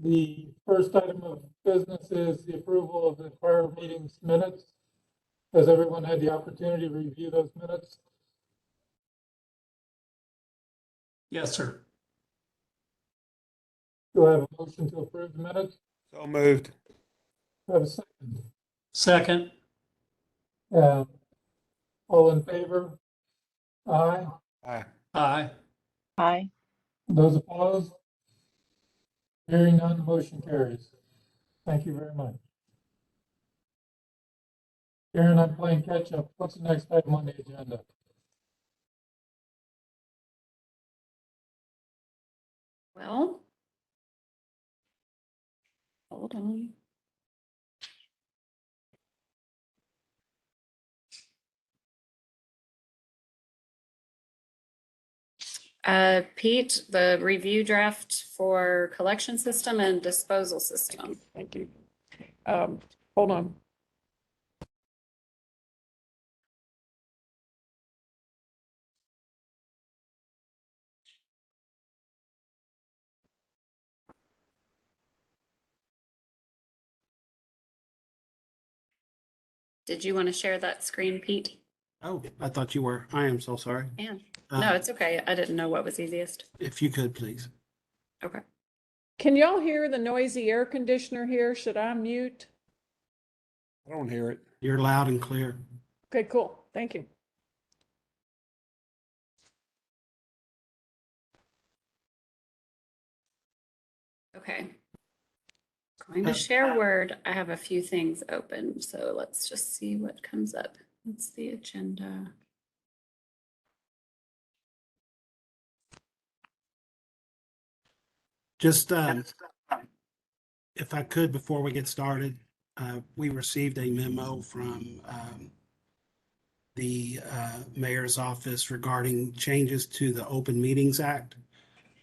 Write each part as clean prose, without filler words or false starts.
The first item of business is the approval of the prior meeting's minutes. Has everyone had the opportunity to review those minutes? Yes, sir. Do I have a motion to approve the minutes? So moved. Do I have a second? Second. All in favor? Aye. Aye. Aye. Aye. Those opposed? Hearing none, the motion carries. Thank you very much. Karen, I'm playing catch up. What's the next item on the agenda? Well, hold on. Pete, the review draft for collection system and disposal system. Thank you. Hold on. Did you want to share that screen, Pete? Oh, I thought you were. I am so sorry. Yeah. Uh, No, it's okay. I didn't know what was easiest. If you could, please. Okay. Can y'all hear the noisy air conditioner here? Should I mute? I don't hear it. You're loud and clear. Okay, cool. Thank you. Okay. Going to share Word. I have a few things open, so let's just see what comes up. What's the agenda? Just if I could, before we get started, we received a memo from the mayor's office regarding changes to the Open Meetings Act.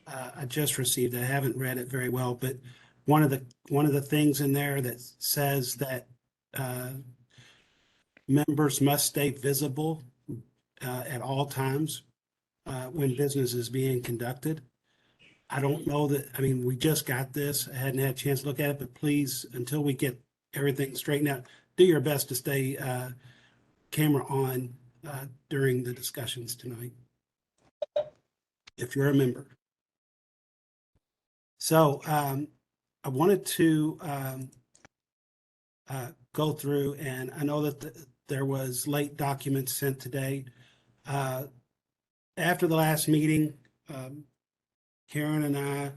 I just received it. I haven't read it very well, but one of the things in there that says that members must stay visible at all times when business is being conducted. I don't know that, I mean, we just got this. I hadn't had a chance to look at it, but please, until we get everything straightened out, do your best to stay camera on during the discussions tonight, if you're a member. So I wanted to go through, and I know that there was late documents sent today. After the last meeting, Karen and I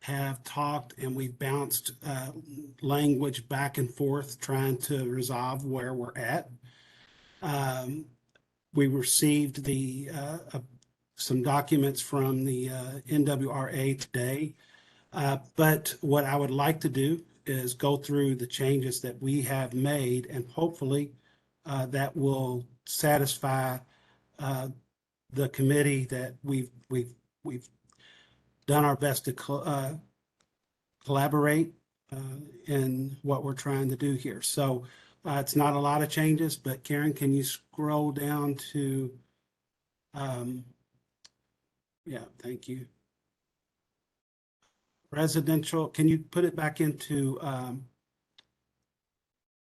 have talked and we've bounced language back and forth trying to resolve where we're at. We received some documents from the NWRA today, but what I would like to do is go through the changes that we have made, and hopefully that will satisfy the committee that we've done our best to collaborate in what we're trying to do here. So it's not a lot of changes, but Karen, can you scroll down to, yeah, thank you. Residential, can you put it back into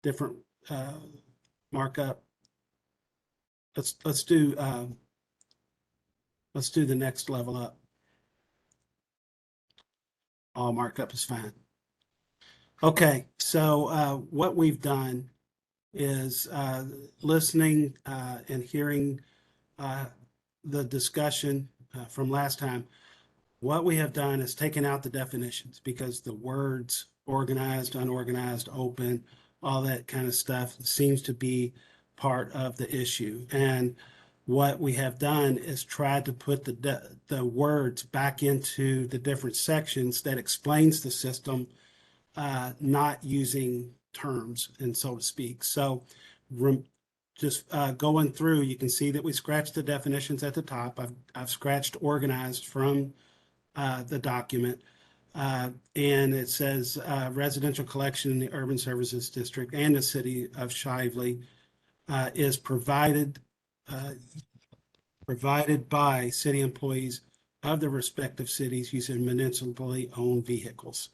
different markup? Let's do the next level up. All markup is fine. Okay, so what we've done is listening and hearing the discussion from last time. What we have done is taken out the definitions because the words organized, unorganized, open, all that kind of stuff seems to be part of the issue. And what we have done is tried to put the words back into the different sections that explains the system, not using terms, and so to speak. So just going through, you can see that we scratched the definitions at the top. I've scratched organized from the document. And it says residential collection in the Urban Services District and the City of Shively is provided by city employees of the respective cities using municipally owned vehicles.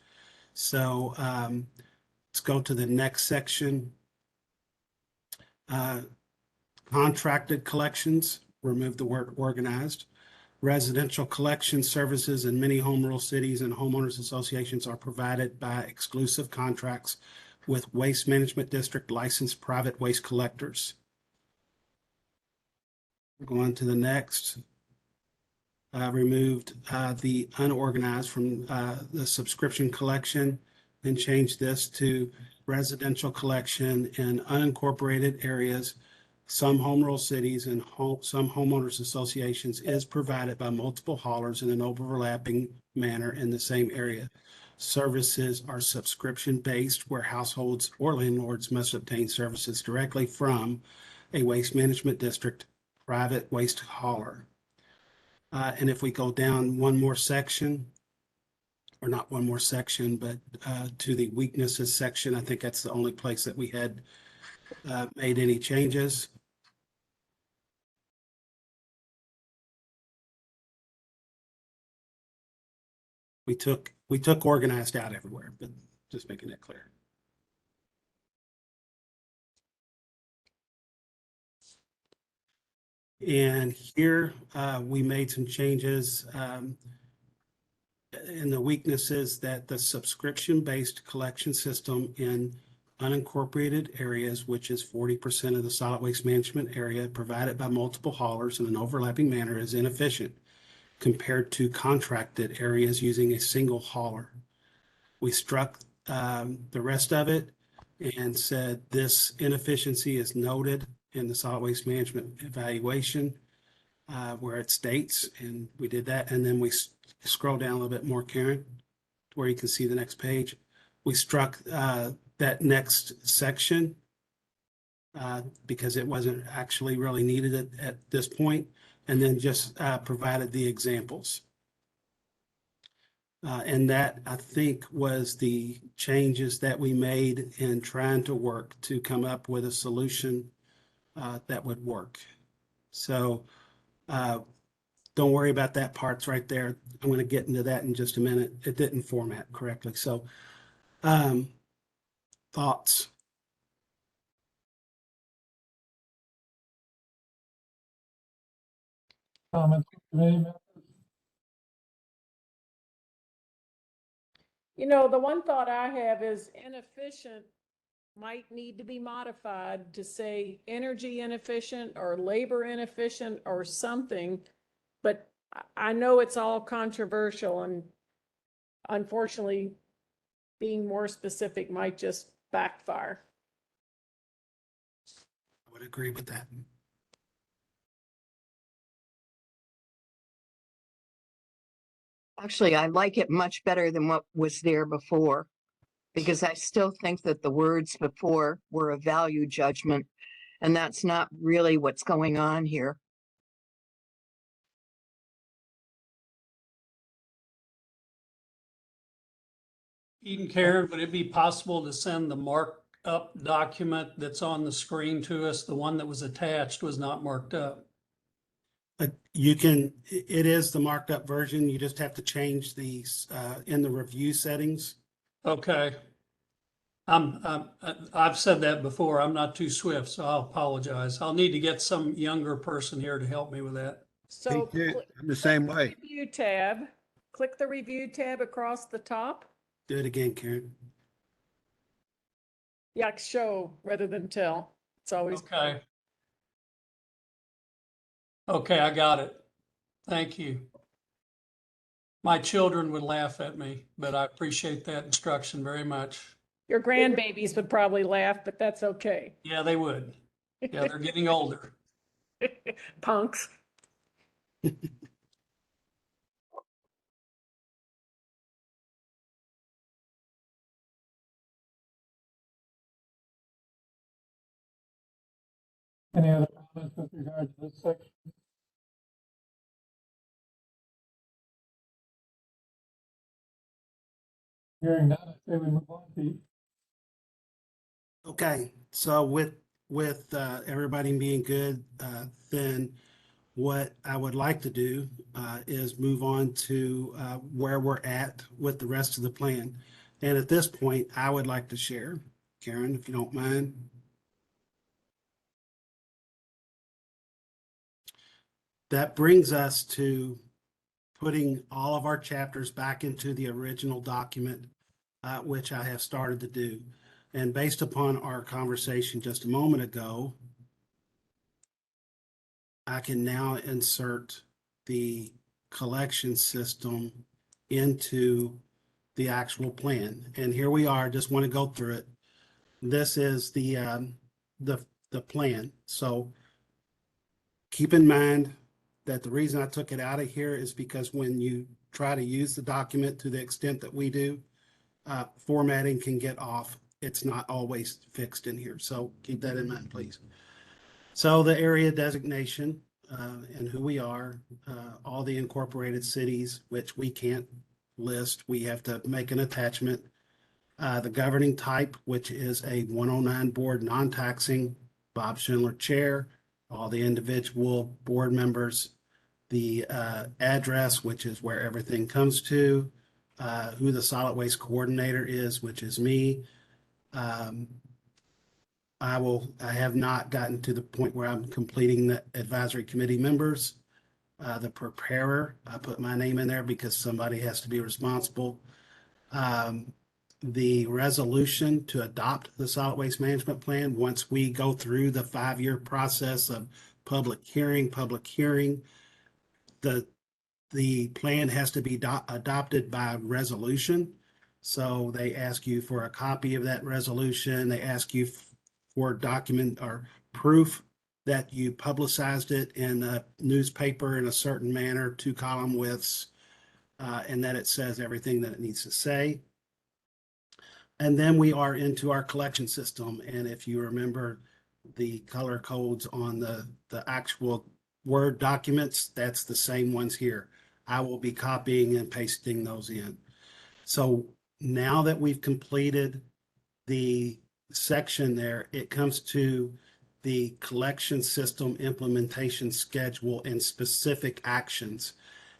So let's go to the next section. Contracted collections, remove the word organized. Residential collection services in many home rule cities and homeowners associations are provided by exclusive contracts with waste management district licensed private waste collectors. Going to the next. Removed the unorganized from the subscription collection and changed this to residential collection in unincorporated areas. Some home rule cities and some homeowners associations is provided by multiple haulers in an overlapping manner in the same area. Services are subscription-based where households or landlords must obtain services directly from a waste management district private waste hauler. And if we go down one more section, or not one more section, but to the weaknesses section, I think that's the only place that we had made any changes. We took organized out everywhere, but just making that clear. And here we made some changes in the weaknesses that the subscription-based collection system in unincorporated areas, which is 40% of the solid waste management area provided by multiple haulers in an overlapping manner, is inefficient compared to contracted areas using a single hauler. We struck the rest of it and said this inefficiency is noted in the solid waste management evaluation where it states, and we did that. And then we scroll down a little bit more, Karen, to where you can see the next page. We struck that next section because it wasn't actually really needed at this point, and then just provided the examples. And that, I think, was the changes that we made in trying to work to come up with a solution that would work. So don't worry about that part's right there. I'm going to get into that in just a minute. It didn't format correctly. So thoughts? Comments from committee members? You know, the one thought I have is inefficient might need to be modified to say energy inefficient or labor inefficient or something. But I know it's all controversial, and unfortunately, being more specific might just backfire. I would agree with that. Actually, I like it much better than what was there before, because I still think that the words before were a value judgment, and that's not really what's going on here. Eden, Karen, would it be possible to send the markup document that's on the screen to us? The one that was attached was not marked up. You can, it is the marked up version. You just have to change these in the review settings. Okay. I've said that before. I'm not too swift, so I'll apologize. I'll need to get some younger person here to help me with that. So Me too. I'm the same way. review tab, click the review tab across the top. Do it again, Karen. Yeah, show rather than tell. It's always. Okay. Okay, I got it. Thank you. My children would laugh at me, but I appreciate that instruction very much. Your grandbabies would probably laugh, but that's okay. Yeah, they would. Yeah, they're getting older. Punks. Any other comments with regard to this section? Hearing none, I say we move on, Pete. Okay, so with everybody being good, then what I would like to do is move on to where we're at with the rest of the plan. And at this point, I would like to share, Karen, if you don't mind. That brings us to putting all of our chapters back into the original document, which I have started to do. And based upon our conversation just a moment ago, I can now insert the collection system into the actual plan. And here we are, just want to go through it. This is the plan. So keep in mind that the reason I took it out of here is because when you try to use the document to the extent that we do, formatting can get off. It's not always fixed in here. So keep that in mind, please. So the area designation and who we are, all the incorporated cities, which we can't list, we have to make an attachment. The governing type, which is a 109 board non-taxing, Bob Schindler chair, all the individual board members, the address, which is where everything comes to, who the solid waste coordinator is, which is me. I have not gotten to the point where I'm completing the advisory committee members. The preparer, I put my name in there because somebody has to be responsible. The resolution to adopt the solid waste management plan, once we go through the 5-year process of public hearing, the plan has to be adopted by resolution. So they ask you for a copy of that resolution. They ask you for document or proof that you publicized it in a newspaper in a certain manner, 2-column widths, and that it says everything that it needs to say. And then we are into our collection system. And if you remember the color codes on the actual Word documents, that's the same ones here. I will be copying and pasting those in. So now that we've completed the section there, it comes to the collection system implementation schedule and specific actions.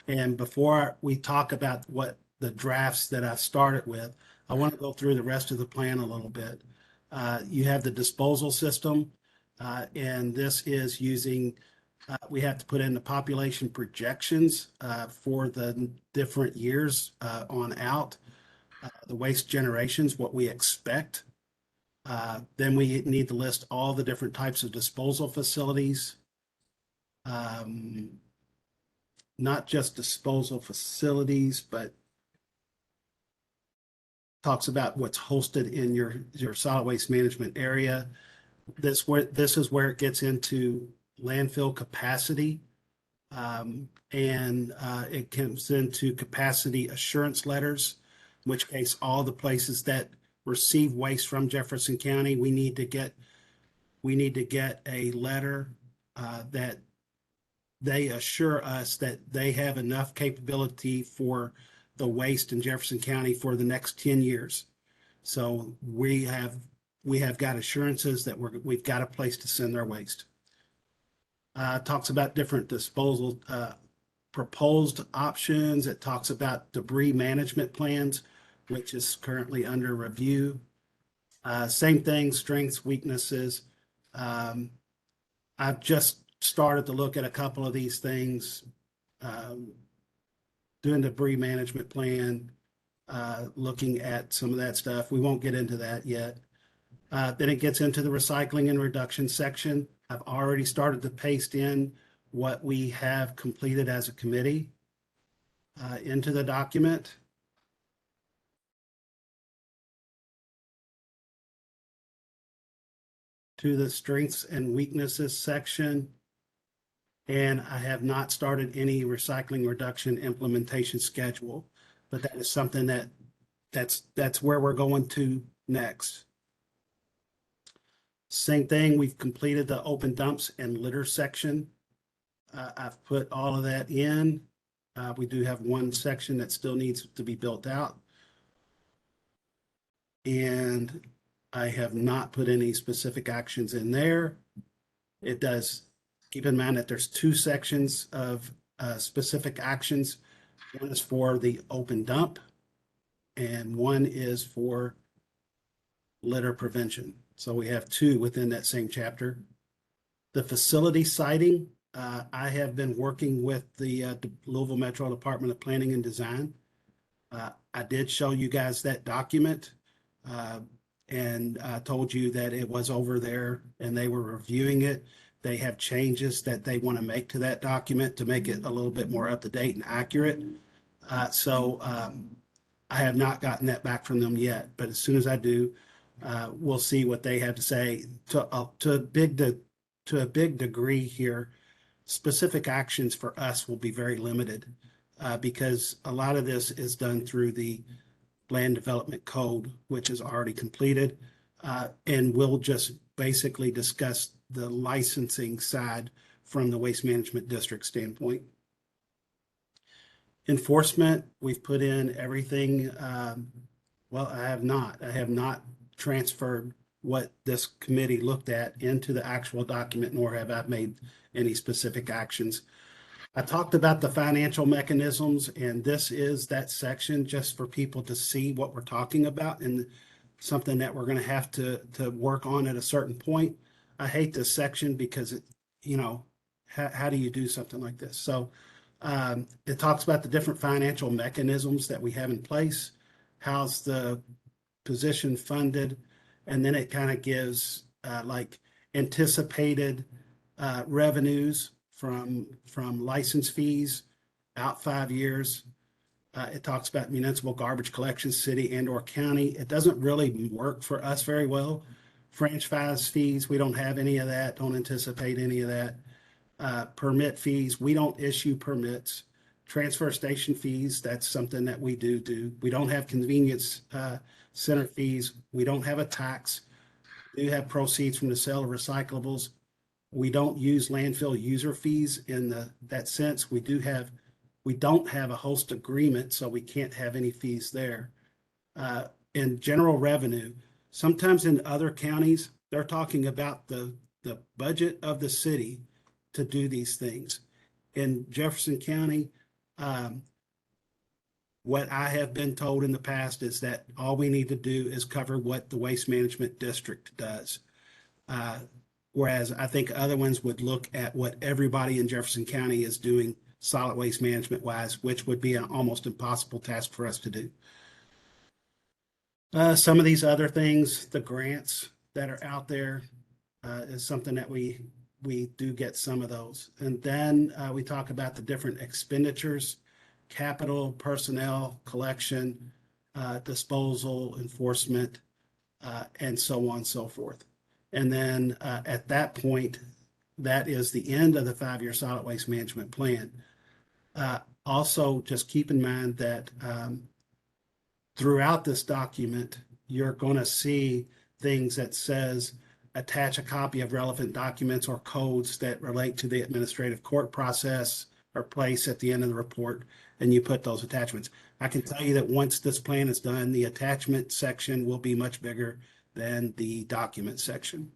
And before we talk about what the drafts that I've started with, I want to go through the rest of the plan a little bit. You have the disposal system, and this is using, we have to put in the population projections for the different years on out, the waste generations, what we expect. Then we need to list all the different types of disposal facilities. Not just disposal facilities, but talks about what's hosted in your solid waste management area. This is where it gets into landfill capacity. And it comes into capacity assurance letters, in which case all the places that receive waste from Jefferson County, we need to get a letter that they assure us that they have enough capability for the waste in Jefferson County for the next 10 years. So we have got assurances that we've got a place to send their waste. Talks about different disposal proposed options. It talks about debris management plans, which is currently under review. Same thing, strengths, weaknesses. I've just started to look at a couple of these things, doing the debris management plan, looking at some of that stuff. We won't get into that yet. Then it gets into the recycling and reduction section. I've already started to paste in what we have completed as a committee into the document. To the strengths and weaknesses section. And I have not started any recycling reduction implementation schedule, but that is something that's where we're going to next. Same thing, we've completed the open dumps and litter section. I've put all of that in. We do have one section that still needs to be built out. And I have not put any specific actions in there. It does keep in mind that there's 2 sections of specific actions. One is for the open dump, and one is for litter prevention. So we have two within that same chapter. The facility siting, I have been working with the Louisville Metro Department of Planning and Design. I did show you guys that document and told you that it was over there and they were reviewing it. They have changes that they want to make to that document to make it a little bit more up to date and accurate. So I have not gotten that back from them yet, but as soon as I do, we'll see what they have to say. To a big degree here, specific actions for us will be very limited because a lot of this is done through the land development code, which is already completed, and we'll just basically discuss the licensing side from the waste management district standpoint. Enforcement, we've put in everything. Well, I have not transferred what this committee looked at into the actual document, nor have I made any specific actions. I talked about the financial mechanisms, and this is that section just for people to see what we're talking about and something that we're going to have to work on at a certain point. I hate this section because it, how do you do something like this? So it talks about the different financial mechanisms that we have in place, how's the position funded, and then it kind of gives like anticipated revenues from license fees out 5 years. It talks about municipal garbage collection, city and or county. It doesn't really work for us very well. Franchise fees, we don't have any of that, don't anticipate any of that. Permit fees, we don't issue permits. Transfer station fees, that's something that we do. We don't have convenience center fees. We don't have a tax. We do have proceeds from the sale of recyclables. We don't use landfill user fees in that sense. We don't have a host agreement, so we can't have any fees there. In general revenue, sometimes in other counties, they're talking about the budget of the city to do these things. In Jefferson County, what I have been told in the past is that all we need to do is cover what the waste management district does. Whereas I think other ones would look at what everybody in Jefferson County is doing solid waste management wise, which would be an almost impossible task for us to do. Some of these other things, the grants that are out there is something that we do get some of those. And then we talk about the different expenditures, capital, personnel, collection, disposal, enforcement, and so on and so forth. And then at that point, that is the end of the 5-year solid waste management plan. Also, just keep in mind that throughout this document, you're going to see things that says attach a copy of relevant documents or codes that relate to the administrative court process or place at the end of the report, and you put those attachments. I can tell you that once this plan is done, the attachment section will be much bigger than the document section.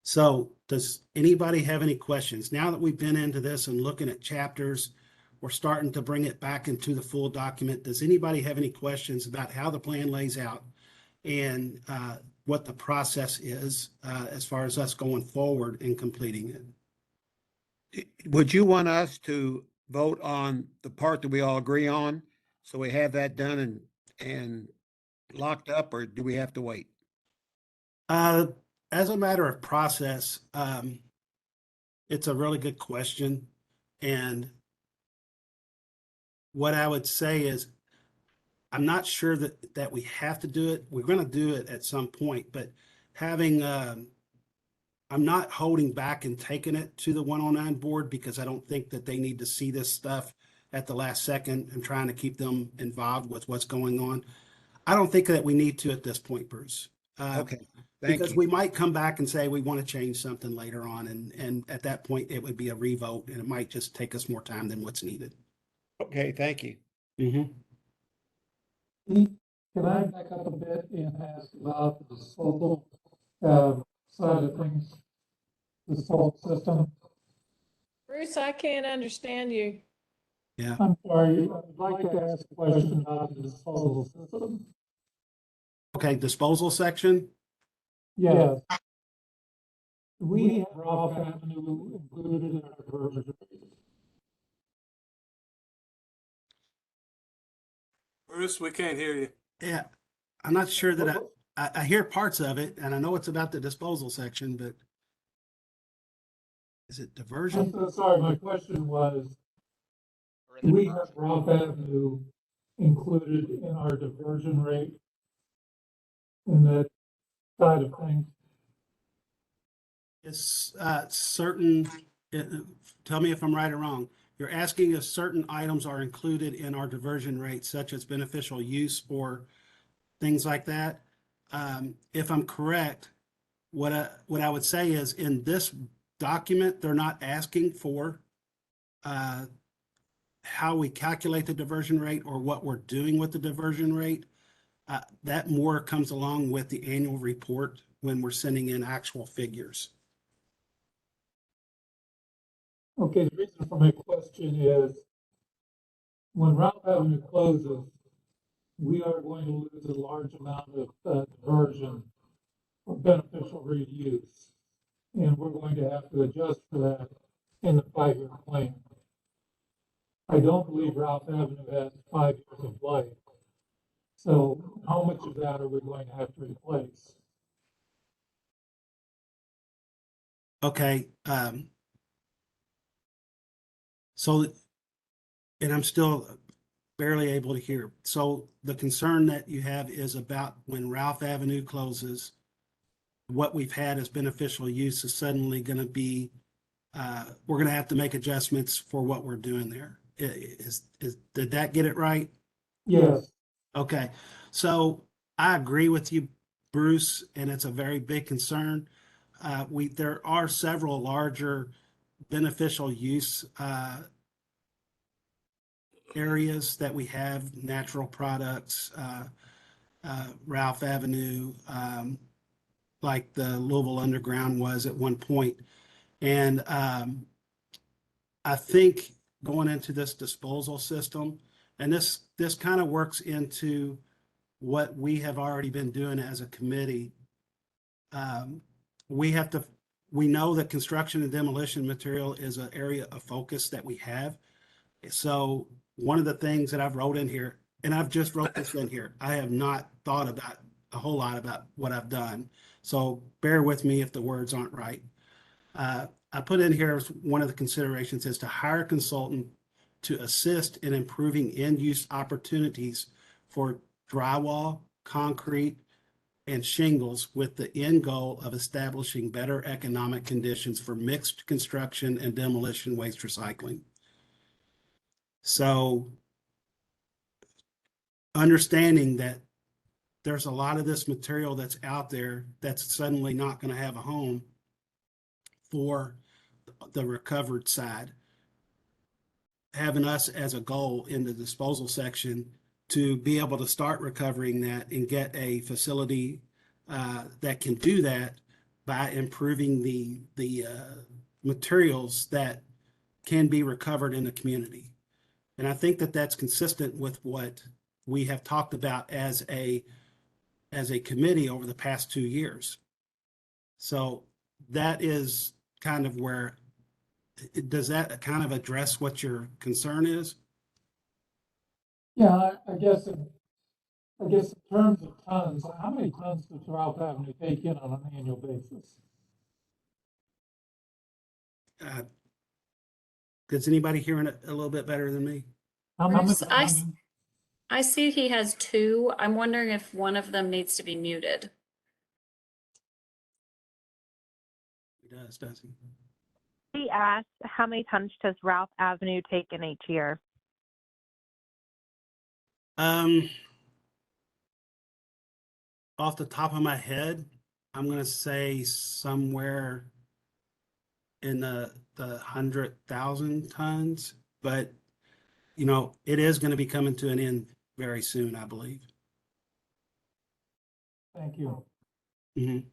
So does anybody have any questions? Now that we've been into this and looking at chapters, we're starting to bring it back into the full document. Does anybody have any questions about how the plan lays out and what the process is as far as us going forward and completing it? Would you want us to vote on the part that we all agree on? So we have that done and locked up, or do we have to wait? As a matter of process, it's a really good question. And what I would say is, I'm not sure that we have to do it. We're going to do it at some point, but having, I'm not holding back and taking it to the 109 board because I don't think that they need to see this stuff at the last second and trying to keep them involved with what's going on. I don't think that we need to at this point, Bruce. Okay, thank Because you. we might come back and say we want to change something later on, and at that point it would be a revote, and it might just take us more time than what's needed. Okay, thank you. Can I back up a bit and ask about the disposal side of things, the salt system? Bruce, I can't understand you. Yeah. I'm sorry, I'd like to ask a question about the disposal system. Okay, disposal section. Yes. We have Ralph Avenue included in our version. Bruce, we can't hear you. Yeah, I'm not sure that I hear parts of it, and I know it's about the disposal section, but is it I'm diversion? so sorry, my question was, do we have Ralph Avenue included in our diversion rate in that side of things? It's certain, tell me if I'm right or wrong. You're asking if certain items are included in our diversion rate, such as beneficial use or things like that. If I'm correct, what I would say is in this document, they're not asking for how we calculate the diversion rate or what we're doing with the diversion rate. That more comes along with the annual report when we're sending in actual figures. Okay, the reason for my question is, when Ralph Avenue closes, we are going to lose a large amount of diversion or beneficial reuse. And we're going to have to adjust for that in the 5-year plan. I don't believe Ralph Avenue has 5 years of life. So how much of that are we going to have to replace? Okay, so, and I'm still barely able to hear. So the concern that you have is about when Ralph Avenue closes, what we've had as beneficial use is suddenly going to be, we're going to have to make adjustments for what we're doing there. Did that get it right? Yes. Okay, so I agree with you, Bruce, and it's a very big concern. There are several larger beneficial use areas that we have, natural products, Ralph Avenue, like the Louisville Underground was at one point. And I think going into this disposal system, and this kind of works into what we have already been doing as a committee. We know that construction and demolition material is an area of focus that we have. So one of the things that I've wrote in here, and I've just wrote this in here, I have not thought about a whole lot about what I've done. So bear with me if the words aren't right. I put in here as one of the considerations is to hire a consultant to assist in improving end-use opportunities for drywall, concrete, and shingles with the end goal of establishing better economic conditions for mixed construction and demolition waste recycling. So understanding that there's a lot of this material that's out there that's suddenly not going to have a home for the recovered side, having us as a goal in the disposal section to be able to start recovering that and get a facility that can do that by improving the materials that can be recovered in the community. And I think that that's consistent with what we have talked about as a committee over the past 2 years. So that is kind of where, does that kind of address what your concern is? Yeah, I guess in terms of tons, how many tons does Ralph Avenue take in on an annual basis? Is anybody hearing it a little bit better than me? How much? Bruce, I see he has 2. I'm wondering if one of them needs to be muted. He does he? He asked, how many tons does Ralph Avenue take in each year? Off the top of my head, I'm gonna say somewhere in the 100,000 tons, but you know, it is going to be coming to an end very soon, I believe. Thank you. Mhm.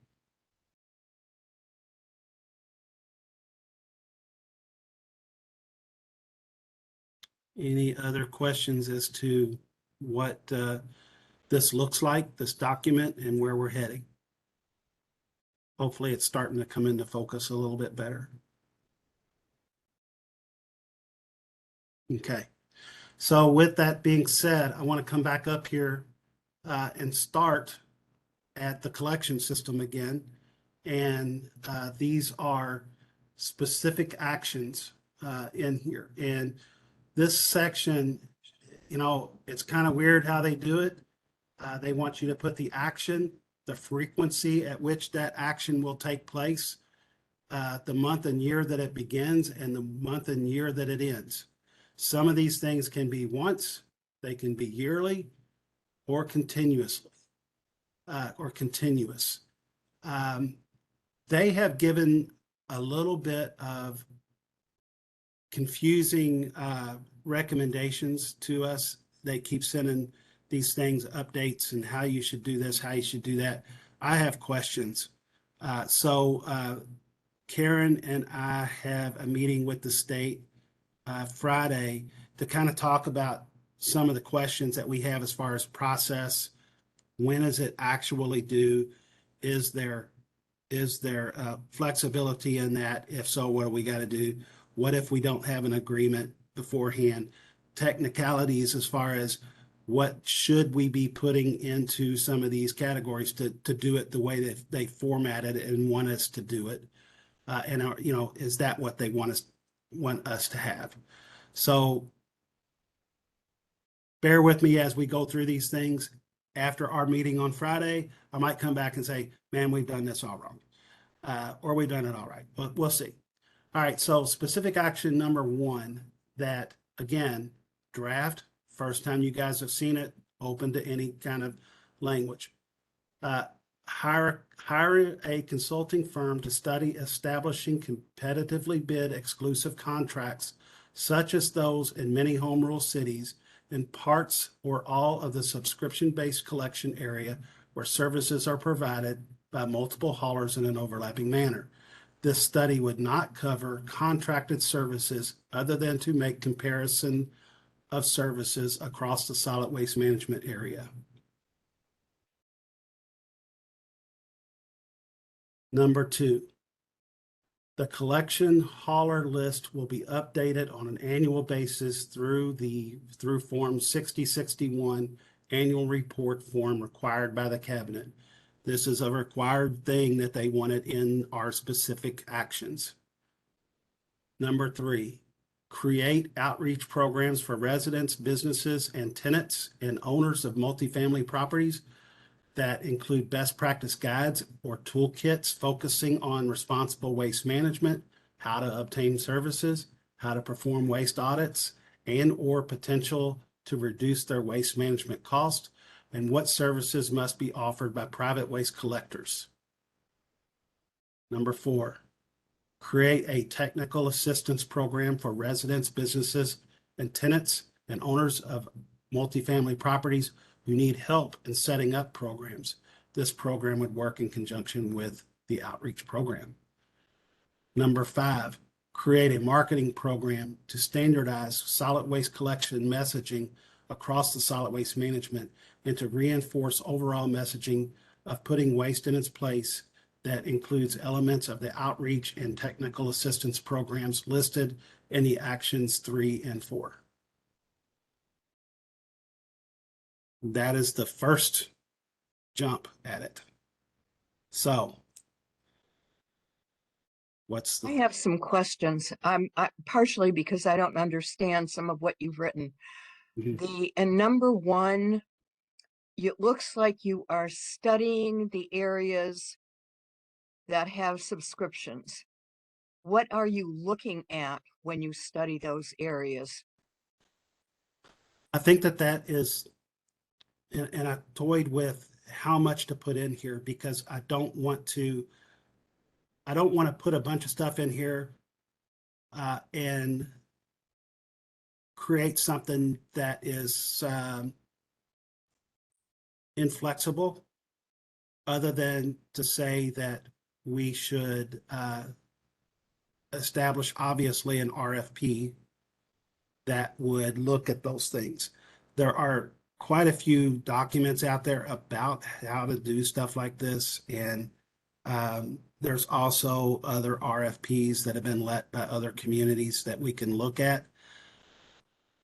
Any other questions as to what this looks like, this document, and where we're heading? Hopefully it's starting to come into focus a little bit better. Okay. So with that being said, I want to come back up here and start at the collection system again. And these are specific actions in here. And this section, you know, it's kind of weird how they do it. They want you to put the action, the frequency at which that action will take place, the month and year that it begins, and the month and year that it ends. Some of these things can be once, they can be yearly, or continuously, or continuous. They have given a little bit of confusing recommendations to us. They keep sending these things, updates, and how you should do this, how you should do that. I have questions. So Karen and I have a meeting with the state Friday to kind of talk about some of the questions that we have as far as process. When is it actually due? Is there flexibility in that? If so, what do we got to do? What if we don't have an agreement beforehand? Technicalities as far as what should we be putting into some of these categories to do it the way that they formatted it and want us to do it? And you know, is that what they want us to have? So bear with me as we go through these things. After our meeting on Friday, I might come back and say, man, we've done this all wrong. Or we've done it all right, but we'll see. All right, so specific action number one, that again, draft, first time you guys have seen it, open to any kind of language. Hire a consulting firm to study establishing competitively bid exclusive contracts, such as those in many home rule cities, in parts or all of the subscription-based collection area where services are provided by multiple haulers in an overlapping manner. This study would not cover contracted services other than to make comparison of services across the solid waste management area. Number two, the collection hauler list will be updated on an annual basis through Form 6061 annual report form required by the cabinet. This is a required thing that they wanted in our specific actions. Number three, create outreach programs for residents, businesses, and tenants and owners of multifamily properties that include best practice guides or toolkits focusing on responsible waste management, how to obtain services, how to perform waste audits, and or potential to reduce their waste management cost, and what services must be offered by private waste collectors. Number four, create a technical assistance program for residents, businesses, and tenants and owners of multifamily properties who need help in setting up programs. This program would work in conjunction with the outreach program. Number five, create a marketing program to standardize solid waste collection messaging across the solid waste management and to reinforce overall messaging of putting waste in its place that includes elements of the outreach and technical assistance programs listed in the actions 3 and 4. That is the first jump at it. So, what's the... I have some questions. Partially because I don't understand some of what you've written. And number one, it looks like you are studying the areas that have subscriptions. What are you looking at when you study those areas? I think that is, and I toyed with how much to put in here because I don't want to put a bunch of stuff in here and create something that is inflexible, other than to say that we should establish obviously an RFP that would look at those things. There are quite a few documents out there about how to do stuff like this. And there's also other RFPs that have been let by other communities that we can look at.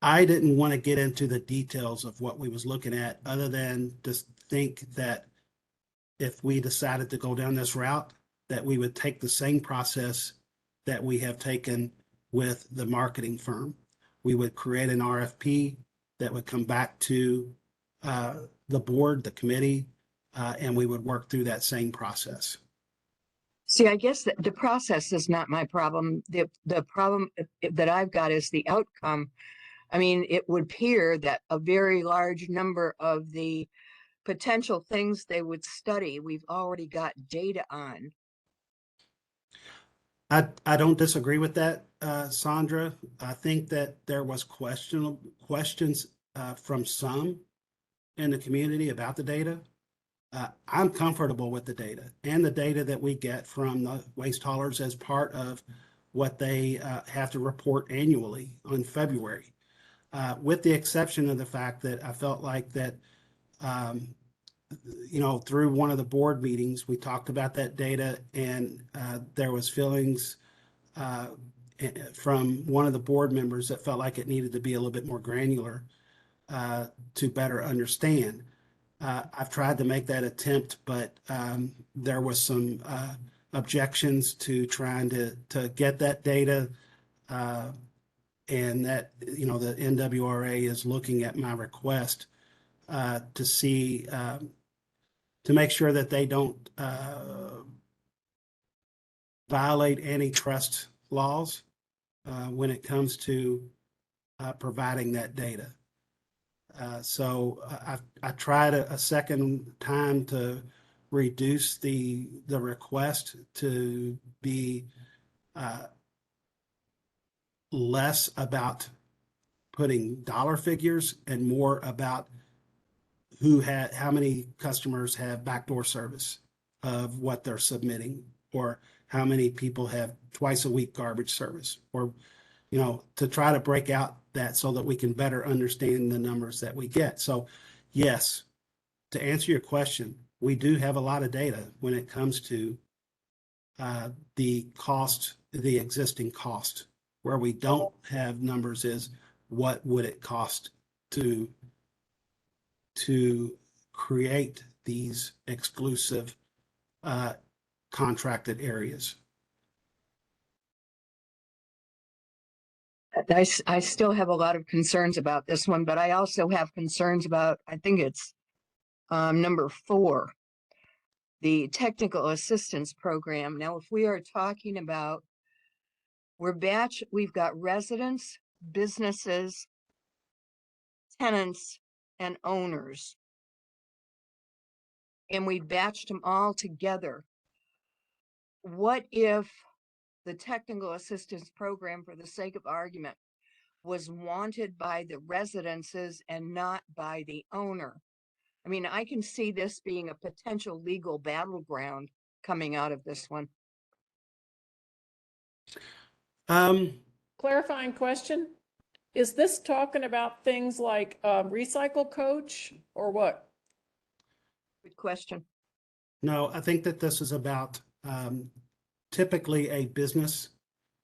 I didn't want to get into the details of what we was looking at, other than just think that if we decided to go down this route, that we would take the same process that we have taken with the marketing firm. We would create an RFP that would come back to the board, the committee, and we would work through that same process. See, I guess the process is not my problem. The problem that I've got is the outcome. I mean, it would appear that a very large number of the potential things they would study, we've already got data on. I don't disagree with that, Sandra. I think that there was questions from some in the community about the data. I'm comfortable with the data and the data that we get from the waste haulers as part of what they have to report annually on February, with the exception of the fact that I felt like that, through one of the board meetings, we talked about that data, and there was feelings from one of the board members that felt like it needed to be a little bit more granular to better understand. I've tried to make that attempt, but there was some objections to trying to get that data, and that, the NWRA is looking at my request to see, to make sure that they don't violate antitrust laws when it comes to providing that data. So I tried a second time to reduce the request to be less about putting dollar figures and more about how many customers have backdoor service of what they're submitting, or how many people have twice a week garbage service, or to try to break out that so that we can better understand the numbers that we get. So yes, to answer your question, we do have a lot of data when it comes to the cost, the existing cost. Where we don't have numbers is what would it cost to create these exclusive contracted areas. I still have a lot of concerns about this one, but I also have concerns about, I think it's number 4, the technical assistance program. Now, if we are talking about, we've got residents, businesses, tenants, and owners, and we batched them all together. What if the technical assistance program, for the sake of argument, was wanted by the residences and not by the owner? I mean, I can see this being a potential legal battleground coming out of this one. Clarifying question. Is this talking about things like recycle coach or what? Good question. No, I think that this is about typically a business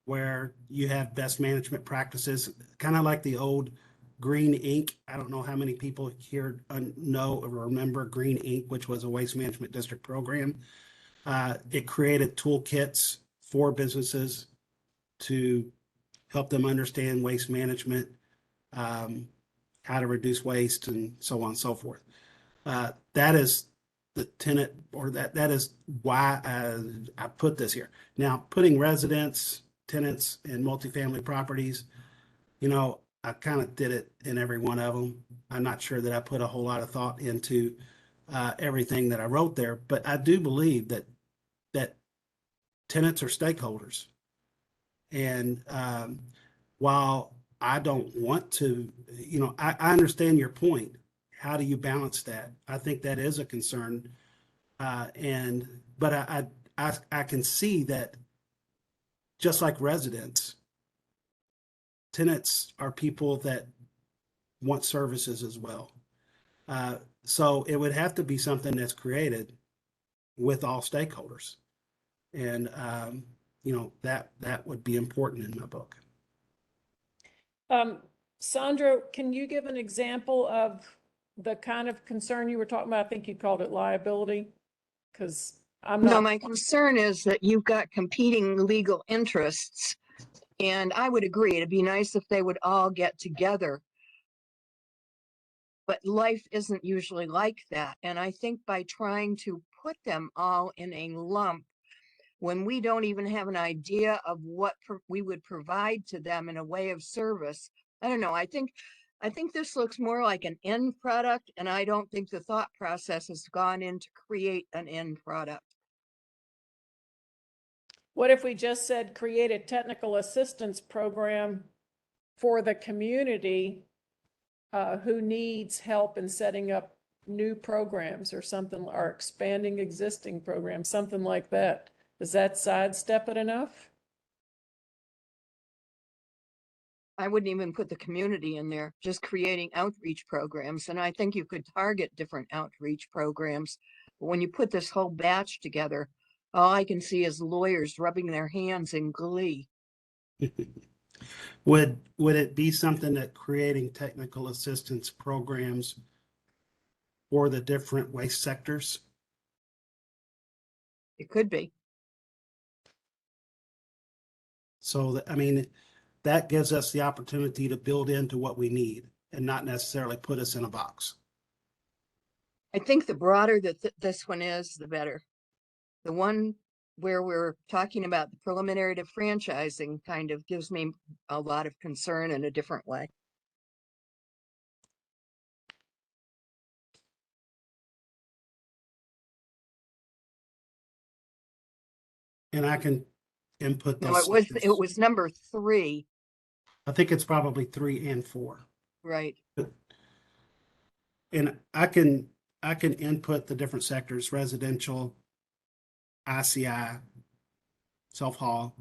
where you have best management practices, kind of like the old Green Ink. I don't know how many people here know or remember Green Ink, which was a waste management district program. It created toolkits for businesses to help them understand waste management, how to reduce waste, and so on and so forth. That is the tenant, or that is why I put this here. Now, putting residents, tenants, and multifamily properties, I kind of did it in every one of them. I'm not sure that I put a whole lot of thought into everything that I wrote there, but I do believe that tenants are stakeholders. And while I don't want to, I understand your point. How do you balance that? I think that is a concern. But I can see that, just like residents, tenants are people that want services as well. So it would have to be something that's created with all stakeholders. And, that would be important in my book. Sandra, can you give an example of the kind of concern you were talking about? I think you called it liability, because I'm No, not. my concern is that you've got competing legal interests. And I would agree, it'd be nice if they would all get together. But life isn't usually like that. And I think by trying to put them all in a lump, when we don't even have an idea of what we would provide to them in a way of service, I don't know. I think this looks more like an end product, and I don't think the thought process has gone in to create an end product. What if we just said create a technical assistance program for the community who needs help in setting up new programs or something, or expanding existing programs, something like that? Does that sidestep it enough? I wouldn't even put the community in there, just creating outreach programs. And I think you could target different outreach programs. But when you put this whole batch together, all I can see is lawyers rubbing their hands in glee. Would it be something that creating technical assistance programs for the different waste sectors? It could be. So that gives us the opportunity to build into what we need and not necessarily put us in a box. I think the broader that this one is, the better. The one where we're talking about the preliminary to franchising kind of gives me a lot of concern in a different way. And I can input No, those. it was number 3, I think it's probably 3 and 4. right? And I can input the different sectors: residential, ICI, self-haul.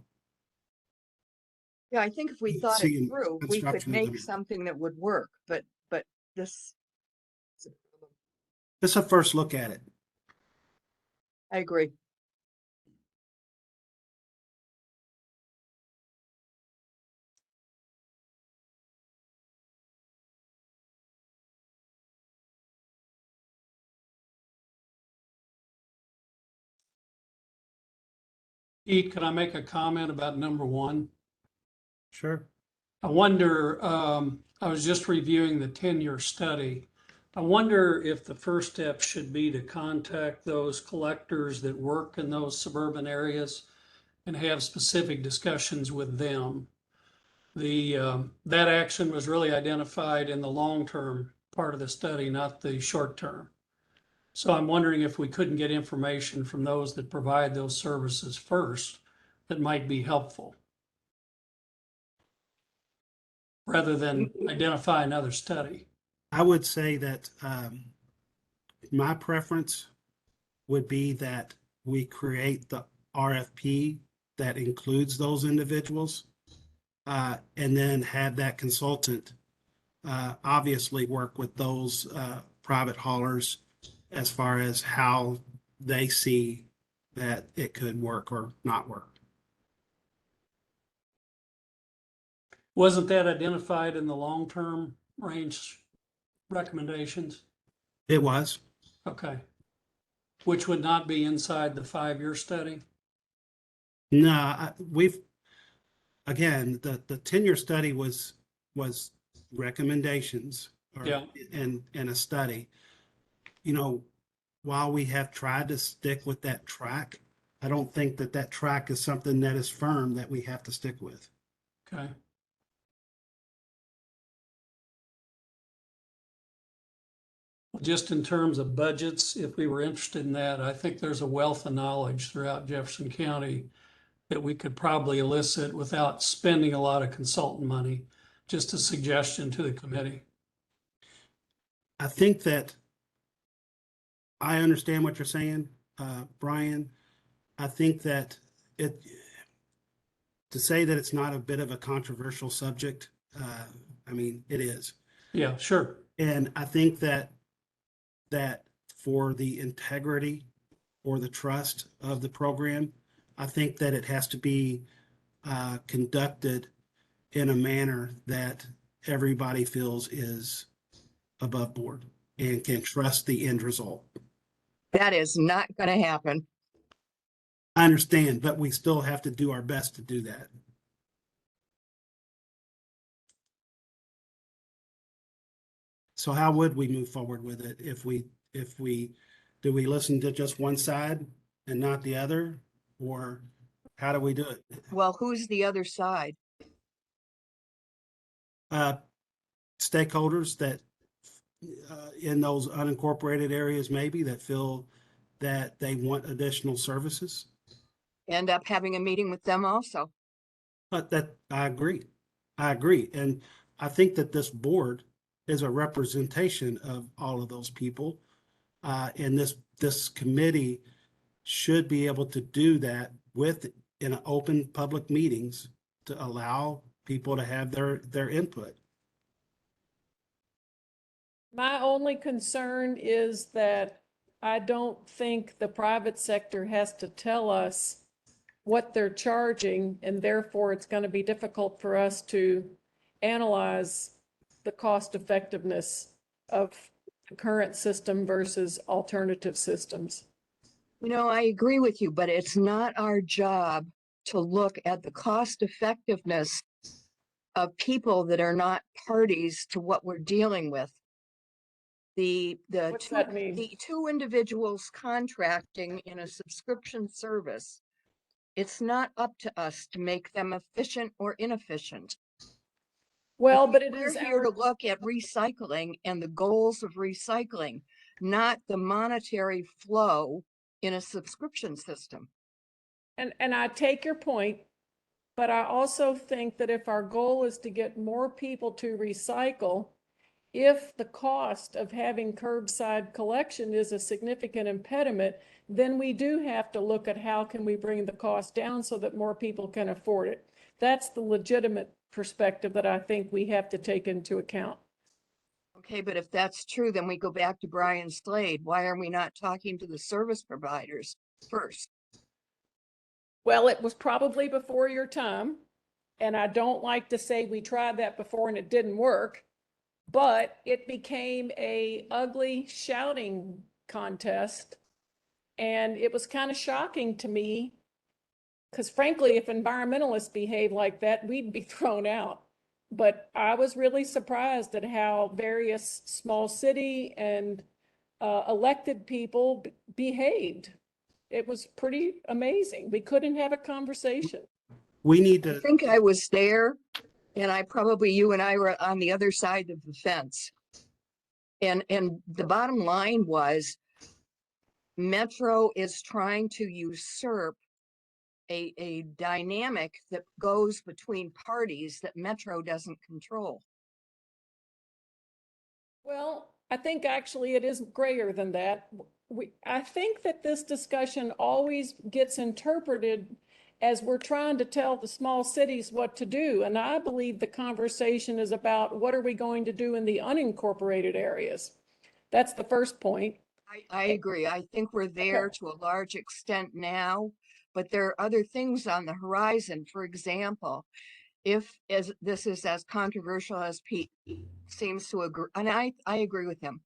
Yeah, I think if we thought it seeing through, we could construction make equipment. something that would work, but this, It's a first look at it. I agree. Pete, can I make a comment about number 1? Sure. I wonder, I was just reviewing the 10-year study. I wonder if the first step should be to contact those collectors that work in those suburban areas and have specific discussions with them. That action was really identified in the long-term part of the study, not the short-term. So I'm wondering if we couldn't get information from those that provide those services first that might be helpful, rather than identify another study. I would say that my preference would be that we create the RFP that includes those individuals, and then have that consultant obviously work with those private haulers as far as how they see that it could work or not work. Wasn't that identified in the long-term range recommendations? It was. Okay. Which would not be inside the 5-year study? No, again, the 10-year study was recommendations Yeah. and a study. While we have tried to stick with that track, I don't think that track is something that is firm that we have to stick with. Okay. Just in terms of budgets, if we were interested in that, I think there's a wealth of knowledge throughout Jefferson County that we could probably elicit without spending a lot of consultant money. Just a suggestion to the committee. I think that I understand what you're saying, Brian. I think that to say that it's not a bit of a controversial subject I mean, it is. Yeah, sure. And I think that for the integrity or the trust of the program, I think that it has to be conducted in a manner that everybody feels is above board and can trust the end result. That is not going to happen. I understand, but we still have to do our best to do that. So how would we move forward with it if do we listen to just one side and not the other? Or how do we do it? Well, who's the other side? Stakeholders that in those unincorporated areas maybe that feel that they want additional services. End up having a meeting with them also. But that I agree. And I think that this board is a representation of all of those people. And this committee should be able to do that in open public meetings to allow people to have their input. My only concern is that I don't think the private sector has to tell us what they're charging, and therefore it's going to be difficult for us to analyze the cost effectiveness of the current system versus alternative systems. You know, I agree with you, but it's not our job to look at the cost effectiveness of people that are not parties to what we're dealing with. What's that mean? The two individuals contracting in a subscription service, it's not up to us to make them efficient or inefficient. Well, but it We're is here our, to look at recycling and the goals of recycling, not the monetary flow in a subscription system. and I take your point, but I also think that if our goal is to get more people to recycle, if the cost of having curbside collection is a significant impediment, then we do have to look at how can we bring the cost down so that more people can afford it. That's the legitimate perspective that I think we have to take into account. Okay, but if that's true, then we go back to Brian Slade. Why are we not talking to the service providers first? Well, it was probably before your time, and I don't like to say we tried that before and it didn't work, but it became a ugly shouting contest. And it was kind of shocking to me because frankly, if environmentalists behave like that, we'd be thrown out. But I was really surprised at how various small city and elected people behaved. It was pretty amazing. We couldn't have a conversation. We need I to, think I was there, and you and I were on the other side of the fence. And the bottom line was Metro is trying to usurp a dynamic that goes between parties that Metro doesn't control. Well, I think actually it is grayer than that. I think that this discussion always gets interpreted as we're trying to tell the small cities what to do. And I believe the conversation is about what are we going to do in the unincorporated areas? That's the first point. I agree. I think we're there to a large extent now, but there are other things on the horizon. For example, if as this is as controversial as Pete seems to agree, and I agree with him.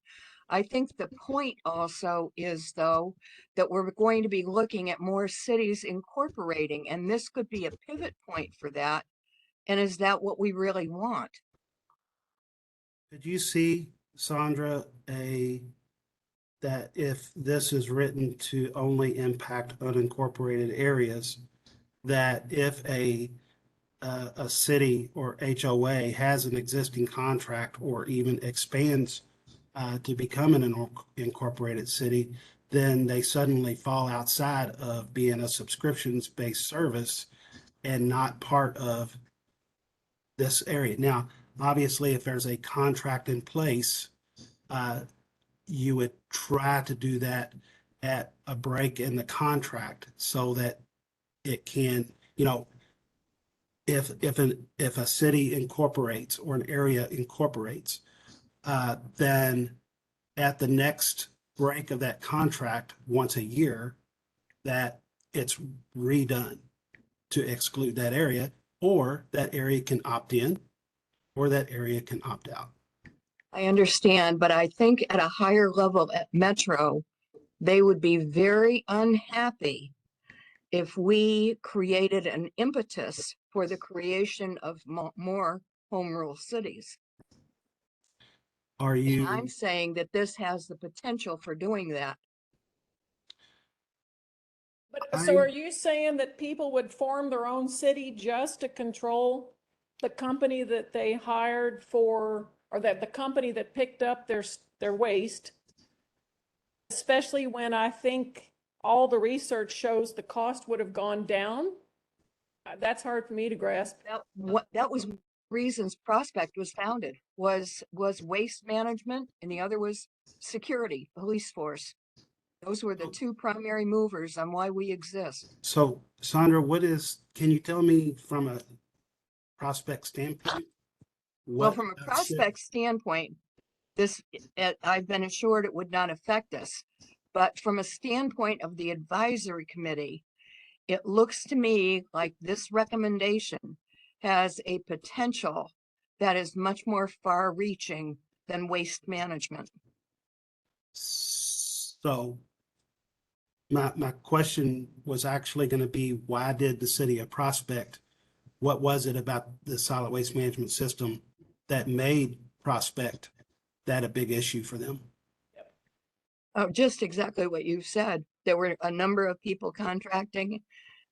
I think the point also is, though, that we're going to be looking at more cities incorporating, and this could be a pivot point for that. And is that what we really want? did you see, Sandra, that if this is written to only impact unincorporated areas, that if a city or HOA has an existing contract or even expands to become an incorporated city, then they suddenly fall outside of being a subscriptions-based service and not part of this area. Now, obviously, if there's a contract in place, you would try to do that at a break in the contract so that it can, if a city incorporates or an area incorporates, then at the next break of that contract, once a year, that it's redone to exclude that area, or that area can opt in, or that area can opt out. I understand, but I think at a higher level at Metro, they would be very unhappy if we created an impetus for the creation of more home rule cities. Are And you? I'm saying that this has the potential for doing that. But so are you saying that people would form their own city just to control the company that they hired for, or that the company that picked up their waste? Especially when I think all the research shows the cost would have gone down. That's hard for me to grasp. That was reasons Prospect was founded, was waste management, and the other was security, police force. Those were the two primary movers on why we exist. So, Sandra, can you tell me from a Prospect standpoint? Well, from a Prospect standpoint, I've been assured it would not affect us. But from a standpoint of the advisory committee, it looks to me like this recommendation has a potential that is much more far reaching than waste management. So my question was actually going to be, why did the city of Prospect, what was it about the solid waste management system that made Prospect that a big issue for them? Oh, just exactly what you said. There were a number of people contracting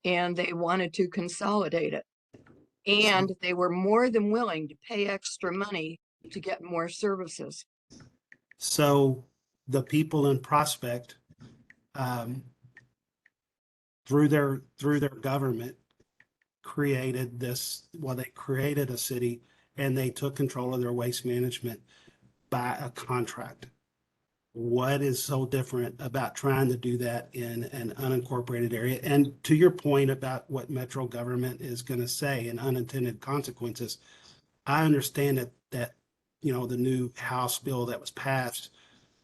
and they wanted to consolidate it. And they were more than willing to pay extra money to get more services. So the people in Prospect, through their government, created they created a city and they took control of their waste management by a contract. What is so different about trying to do that in an unincorporated area? And to your point about what Metro government is going to say and unintended consequences, I understand that the new House bill that was passed,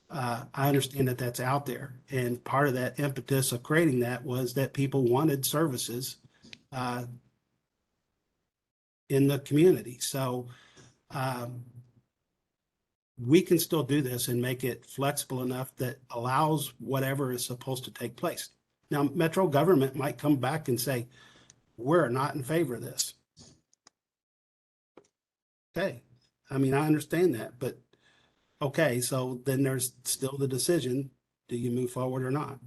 I understand that that's out there. And part of that impetus of creating that was that people wanted services in the community. So we can still do this and make it flexible enough that allows whatever is supposed to take place. Now, Metro government might come back and say, we're not in favor of this. Okay. I mean, I understand that, but okay, so then there's still the decision, do you move forward or not?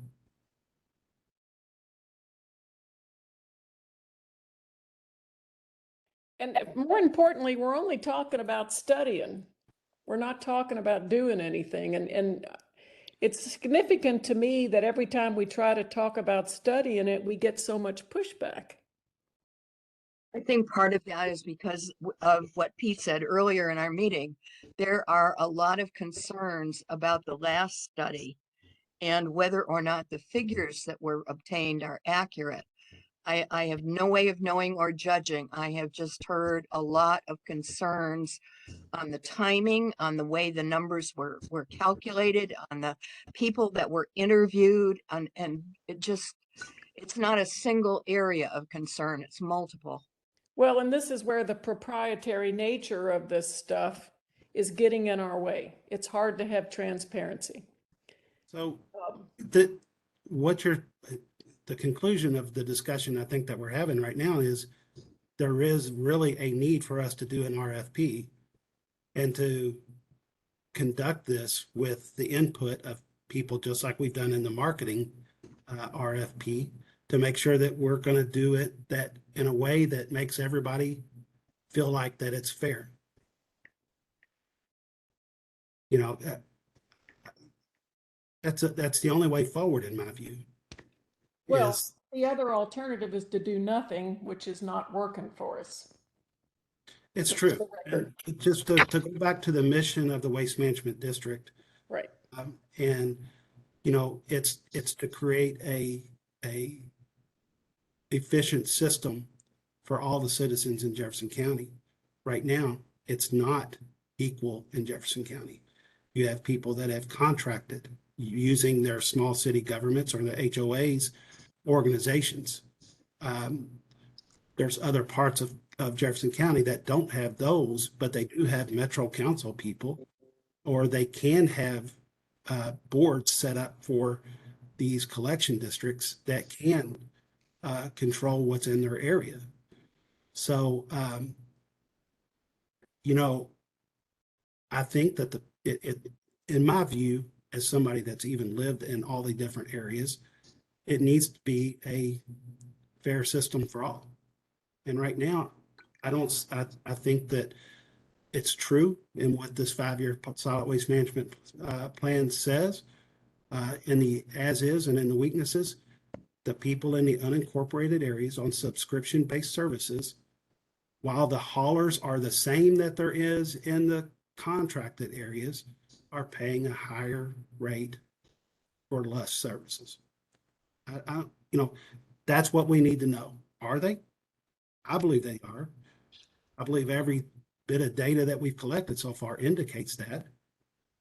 And more importantly, we're only talking about studying. We're not talking about doing anything. And it's significant to me that every time we try to talk about studying it, we get so much pushback. I think part of that is because of what Pete said earlier in our meeting. There are a lot of concerns about the last study and whether or not the figures that were obtained are accurate. I have no way of knowing or judging. I have just heard a lot of concerns on the timing, on the way the numbers were calculated, on the people that were interviewed, and it's not a single area of concern, it's multiple. Well, and this is where the proprietary nature of this stuff is getting in our way. It's hard to have transparency. So the conclusion of the discussion I think that we're having right now is there is really a need for us to do an RFP and to conduct this with the input of people, just like we've done in the marketing RFP, to make sure that we're going to do it that in a way that makes everybody feel like that it's fair. That's the only way forward in my view. Well, the other alternative is to do nothing, which is not working for us. It's true. And just to go back to the mission of the Waste Management District. Right. And, it's to create a efficient system for all the citizens in Jefferson County. Right now, it's not equal in Jefferson County. You have people that have contracted using their small city governments or the HOAs organizations. There's other parts of Jefferson County that don't have those, but they do have Metro Council people, or they can have boards set up for these collection districts that can control what's in their area. So, you know, I think that in my view, as somebody that's even lived in all the different areas, it needs to be a fair system for all. And right now, I think that it's true in what this 5-year solid waste management plan says, in the as is and in the weaknesses. The people in the unincorporated areas on subscription-based services, while the haulers are the same that there is in the contracted areas, are paying a higher rate for less services. That's what we need to know. Are they? I believe they are. I believe every bit of data that we've collected so far indicates that.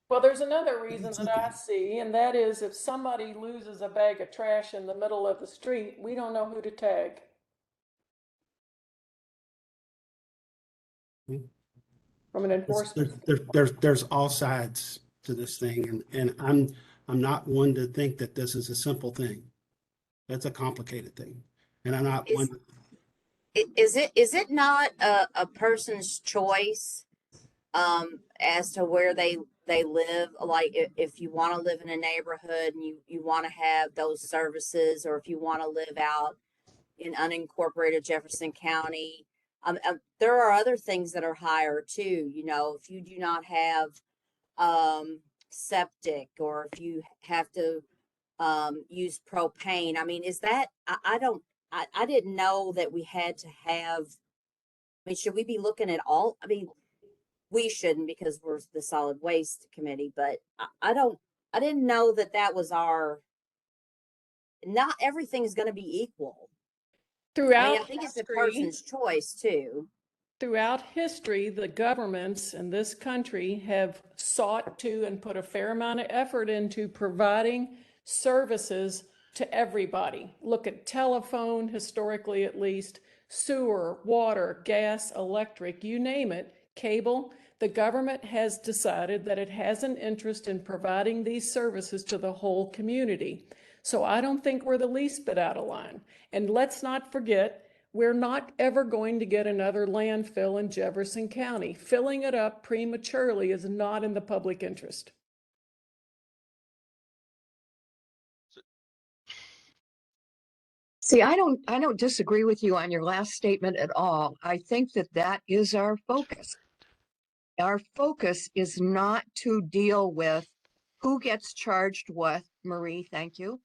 Well, there's another reason that I see, and that is if somebody loses a bag of trash in the middle of the street, we don't know who to tag. From an enforcement. There's all sides to this thing, and I'm not one to think that this is a simple thing. That's a complicated thing, and I'm not one. Is it not a person's choice as to where they live? Like if you want to live in a neighborhood and you want to have those services, or if you want to live out in unincorporated Jefferson County, there are other things that are higher too. You know, if you do not have septic, or if you have to use propane. I mean, is that I didn't know that we had to have. I mean, should we be looking at all? I mean, we shouldn't because we're the solid waste committee, but I didn't know that that was not everything's going to be equal. I mean, Throughout I think it's a history, person's choice too. throughout history, the governments in this country have sought to and put a fair amount of effort into providing services to everybody. Look at telephone, historically at least, sewer, water, gas, electric, you name it, cable. The government has decided that it has an interest in providing these services to the whole community. So I don't think we're the least bit out of line. And let's not forget, we're not ever going to get another landfill in Jefferson County. Filling it up prematurely is not in the public interest. See, I don't disagree with you on your last statement at all. I think that is our focus. Our focus is not to deal with who gets charged what, Marie, thank you,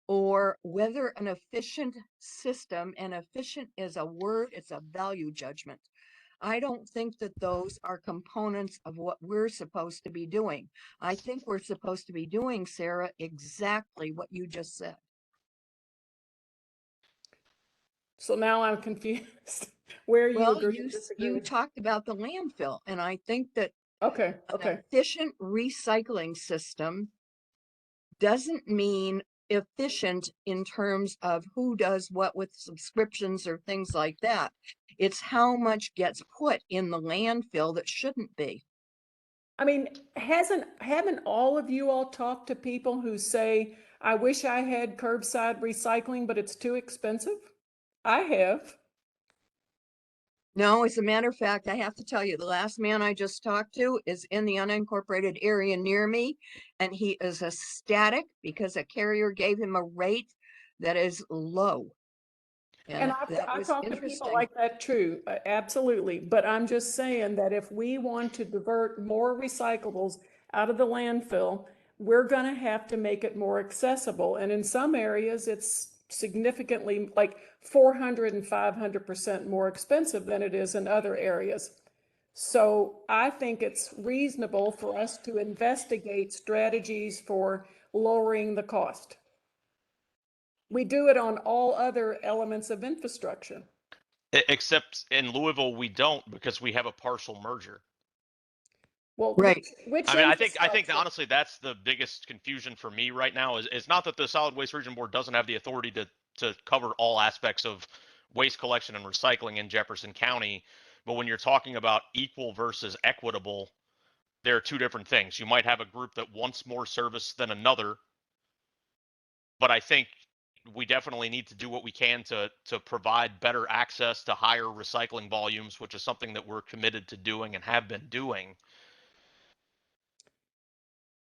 or whether an efficient system, and efficient is a word, it's a value judgment. I don't think that those are components of what we're supposed to be doing. I think we're supposed to be doing, Sarah, exactly what you just said. So now I'm confused. Where you Well, agree and you disagree? talked about the landfill, and I think that Okay, an okay. efficient recycling system doesn't mean efficient in terms of who does what with subscriptions or things like that. It's how much gets put in the landfill that shouldn't be. I mean, haven't all of you all talked to people who say, I wish I had curbside recycling, but it's too expensive? I have. No, as a matter of fact, I have to tell you, the last man I just talked to is in the unincorporated area near me, and he is ecstatic because a carrier gave him a rate that is low. And that I've was talked to interesting. people like that too, absolutely. But I'm just saying that if we want to divert more recyclables out of the landfill, we're going to have to make it more accessible. And in some areas, it's significantly like 400 and 500% more expensive than it is in other areas. So I think it's reasonable for us to investigate strategies for lowering the cost. We do it on all other elements of infrastructure. Except in Louisville, we don't because we have a partial merger. Well, Right. which I mean, I think infrastructure? honestly that's the biggest confusion for me right now is not that the Solid Waste Region Board doesn't have the authority to cover all aspects of waste collection and recycling in Jefferson County, but when you're talking about equal versus equitable, there are two different things. You might have a group that wants more service than another, but I think we definitely need to do what we can to provide better access to higher recycling volumes, which is something that we're committed to doing and have been doing.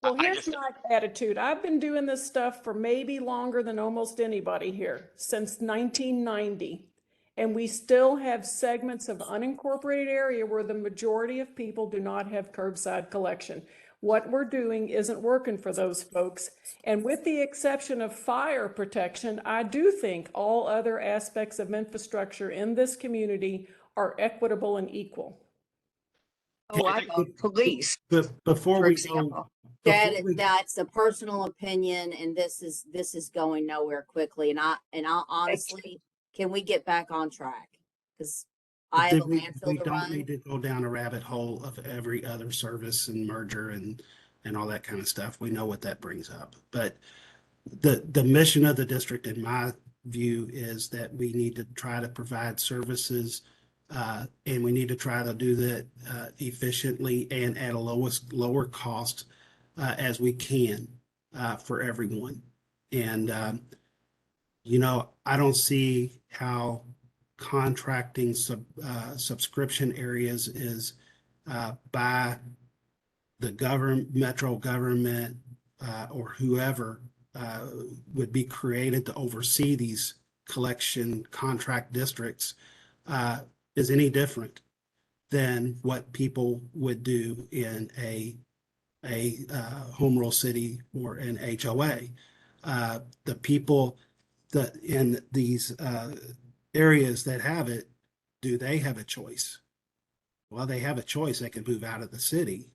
Well, I here's just my attitude. I've been doing this stuff for maybe longer than almost anybody here, since 1990. And we still have segments of unincorporated area where the majority of people do not have curbside collection. What we're doing isn't working for those folks. And with the exception of fire protection, I do think all other aspects of infrastructure in this community are equitable and equal. Oh, I I think- love police, Before for we go, example. That's a personal opinion, and this is going nowhere quickly. And I'll honestly, can we get back on track? Because I have a we landfill to don't run. need to go down a rabbit hole of every other service and merger and all that kind of stuff. We know what that brings up. But the mission of the district, in my view, is that we need to try to provide services and we need to try to do that efficiently and at a lower cost as we can for everyone. And I don't see how contracting subscription areas is by the metro government or whoever would be created to oversee these collection contract districts is any different than what people would do in a home rule city or an HOA. The people that in these areas that have it, do they have a choice? Well, they have a choice. They can move out of the city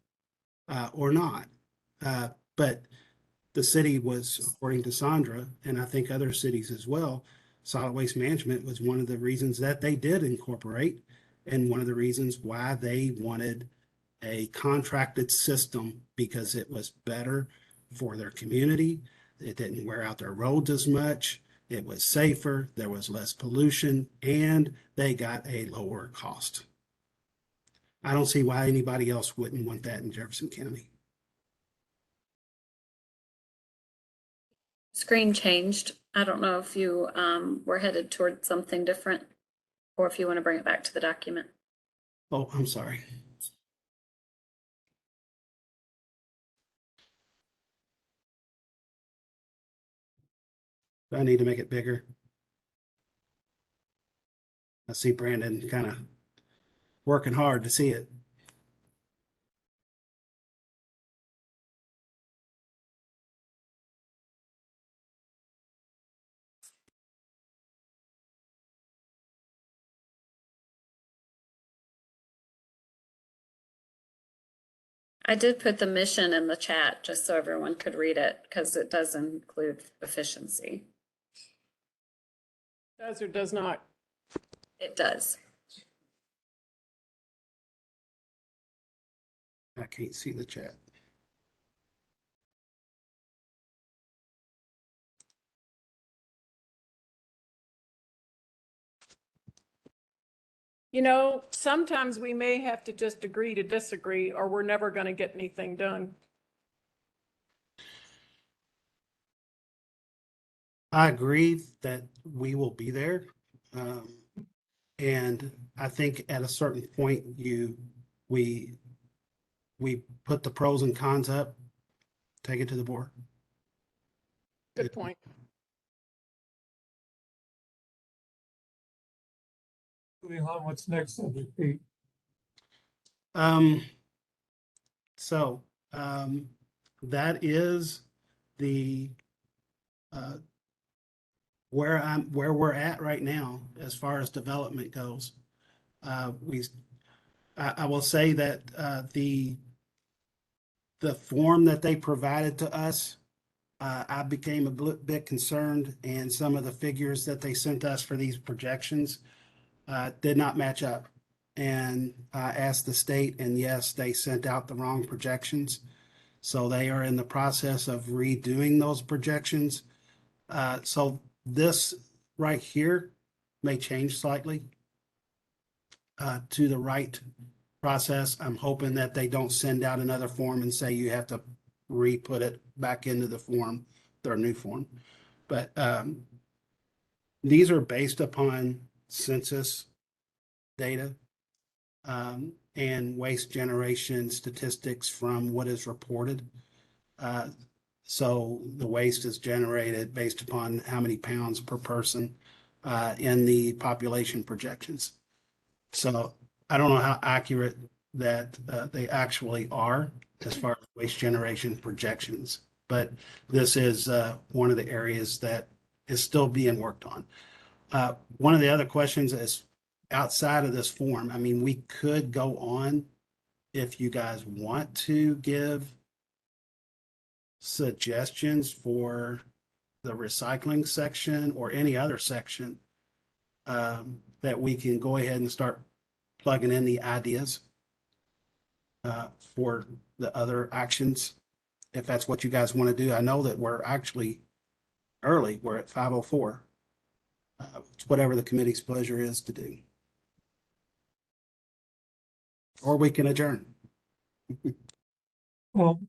or not. But the city was, according to Sandra, and I think other cities as well, solid waste management was one of the reasons that they did incorporate, and one of the reasons why they wanted a contracted system, because it was better for their community. It didn't wear out their roads as much. It was safer. There was less pollution, and they got a lower cost. I don't see why anybody else wouldn't want that in Jefferson County. Screen changed. I don't know if you were headed toward something different or if you want to bring it back to the document. Oh, I'm sorry. Do I need to make it bigger? I see Brandon kind of working hard to see it. I did put the mission in the chat just so everyone could read it because it does include efficiency. Does or does not? It does. I can't see the chat. Sometimes we may have to just agree to disagree, or we're never going to get anything done. I agree that we will be there. And I think at a certain point, we put the pros and cons up, take it to the board. Good point. Moving on, what's next subject, Pete? That is the where we're at right now as far as development goes. I will say that the form that they provided to us, I became a bit concerned, and some of the figures that they sent us for these projections did not match up. And I asked the state, and yes, they sent out the wrong projections. So they are in the process of redoing those projections. So this right here may change slightly to the right process. I'm hoping that they don't send out another form and say you have to re-put it back into the form, their new form. But these are based upon census data and waste generation statistics from what is reported. So the waste is generated based upon how many pounds per person in the population projections. So I don't know how accurate that they actually are as far as waste generation projections, but this is one of the areas that is still being worked on. One of the other questions is outside of this form. I mean, we could go on if you guys want to give suggestions for the recycling section or any other section that we can go ahead and start plugging in the ideas for the other actions, if that's what you guys want to do. I know that we're actually early. We're at 5:04. It's whatever the committee's pleasure is to do. Or we can adjourn. Well,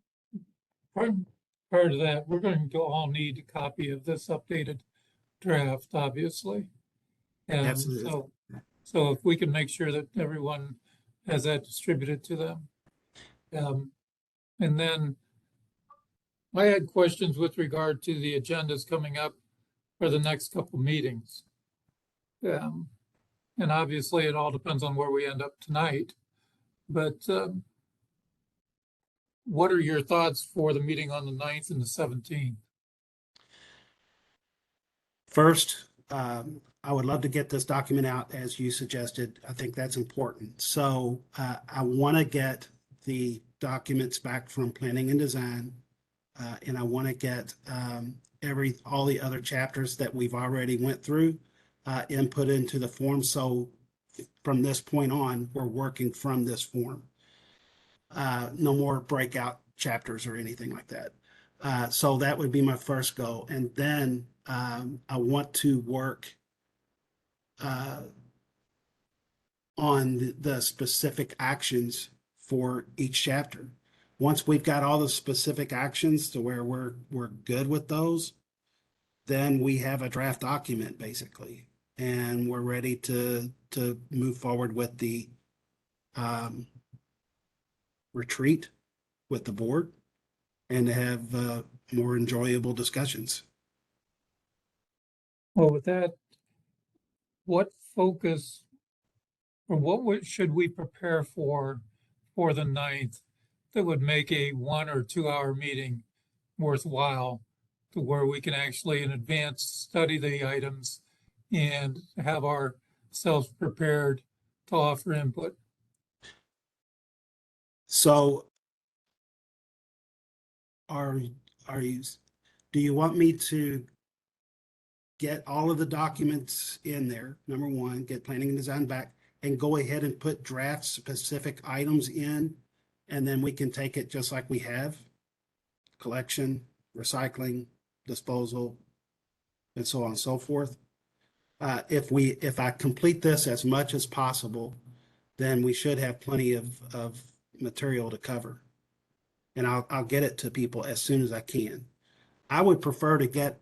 prior to that, we're going to all need a copy of this updated draft, obviously. And Absolutely. so if we can make sure that everyone has that distributed to them. And then I had questions with regard to the agendas coming up for the next couple meetings. And obviously it all depends on where we end up tonight, but what are your thoughts for the meeting on the 9th and the 17th? First, I would love to get this document out as you suggested. I think that's important. So I want to get the documents back from planning and design, and I want to get all the other chapters that we've already went through input into the form. So from this point on, we're working from this form. No more breakout chapters or anything like that. So that would be my first goal. And then I want to work on the specific actions for each chapter. Once we've got all the specific actions to where we're good with those, then we have a draft document basically, and we're ready to move forward with the retreat with the board and to have more enjoyable discussions. Well, with that, what focus or should we prepare for the 9th that would make a 1 or 2 hour meeting worthwhile, to where we can actually in advance study the items and have ourselves prepared to offer input? So are you, do you want me to get all of the documents in there? Number one, get planning and design back and go ahead and put draft specific items in, and then we can take it just like we have: collection, recycling, disposal, and so on and so forth. If I complete this as much as possible, then we should have plenty of material to cover. And I'll get it to people as soon as I can. I would prefer to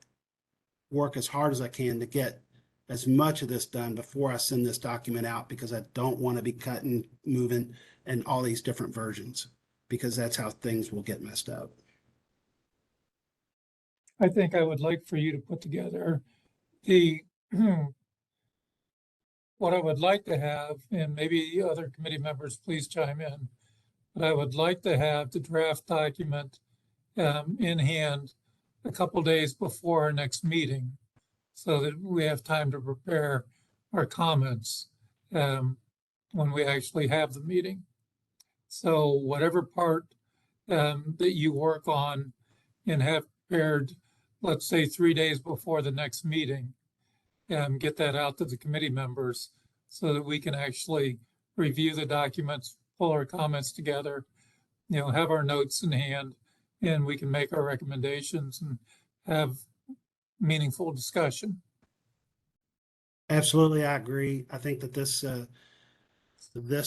work as hard as I can to get as much of this done before I send this document out, because I don't want to be cutting, moving, and all these different versions, because that's how things will get messed up. I think I would like for you to put together what I would like to have, and maybe other committee members, please chime in, but I would like to have the draft document in hand a couple days before our next meeting, so that we have time to prepare our comments when we actually have the meeting. So whatever part that you work on and have prepared, let's say 3 days before the next meeting, get that out to the committee members so that we can actually review the documents, pull our comments together, have our notes in hand, and we can make our recommendations and have meaningful discussion. Absolutely, I agree. I think that this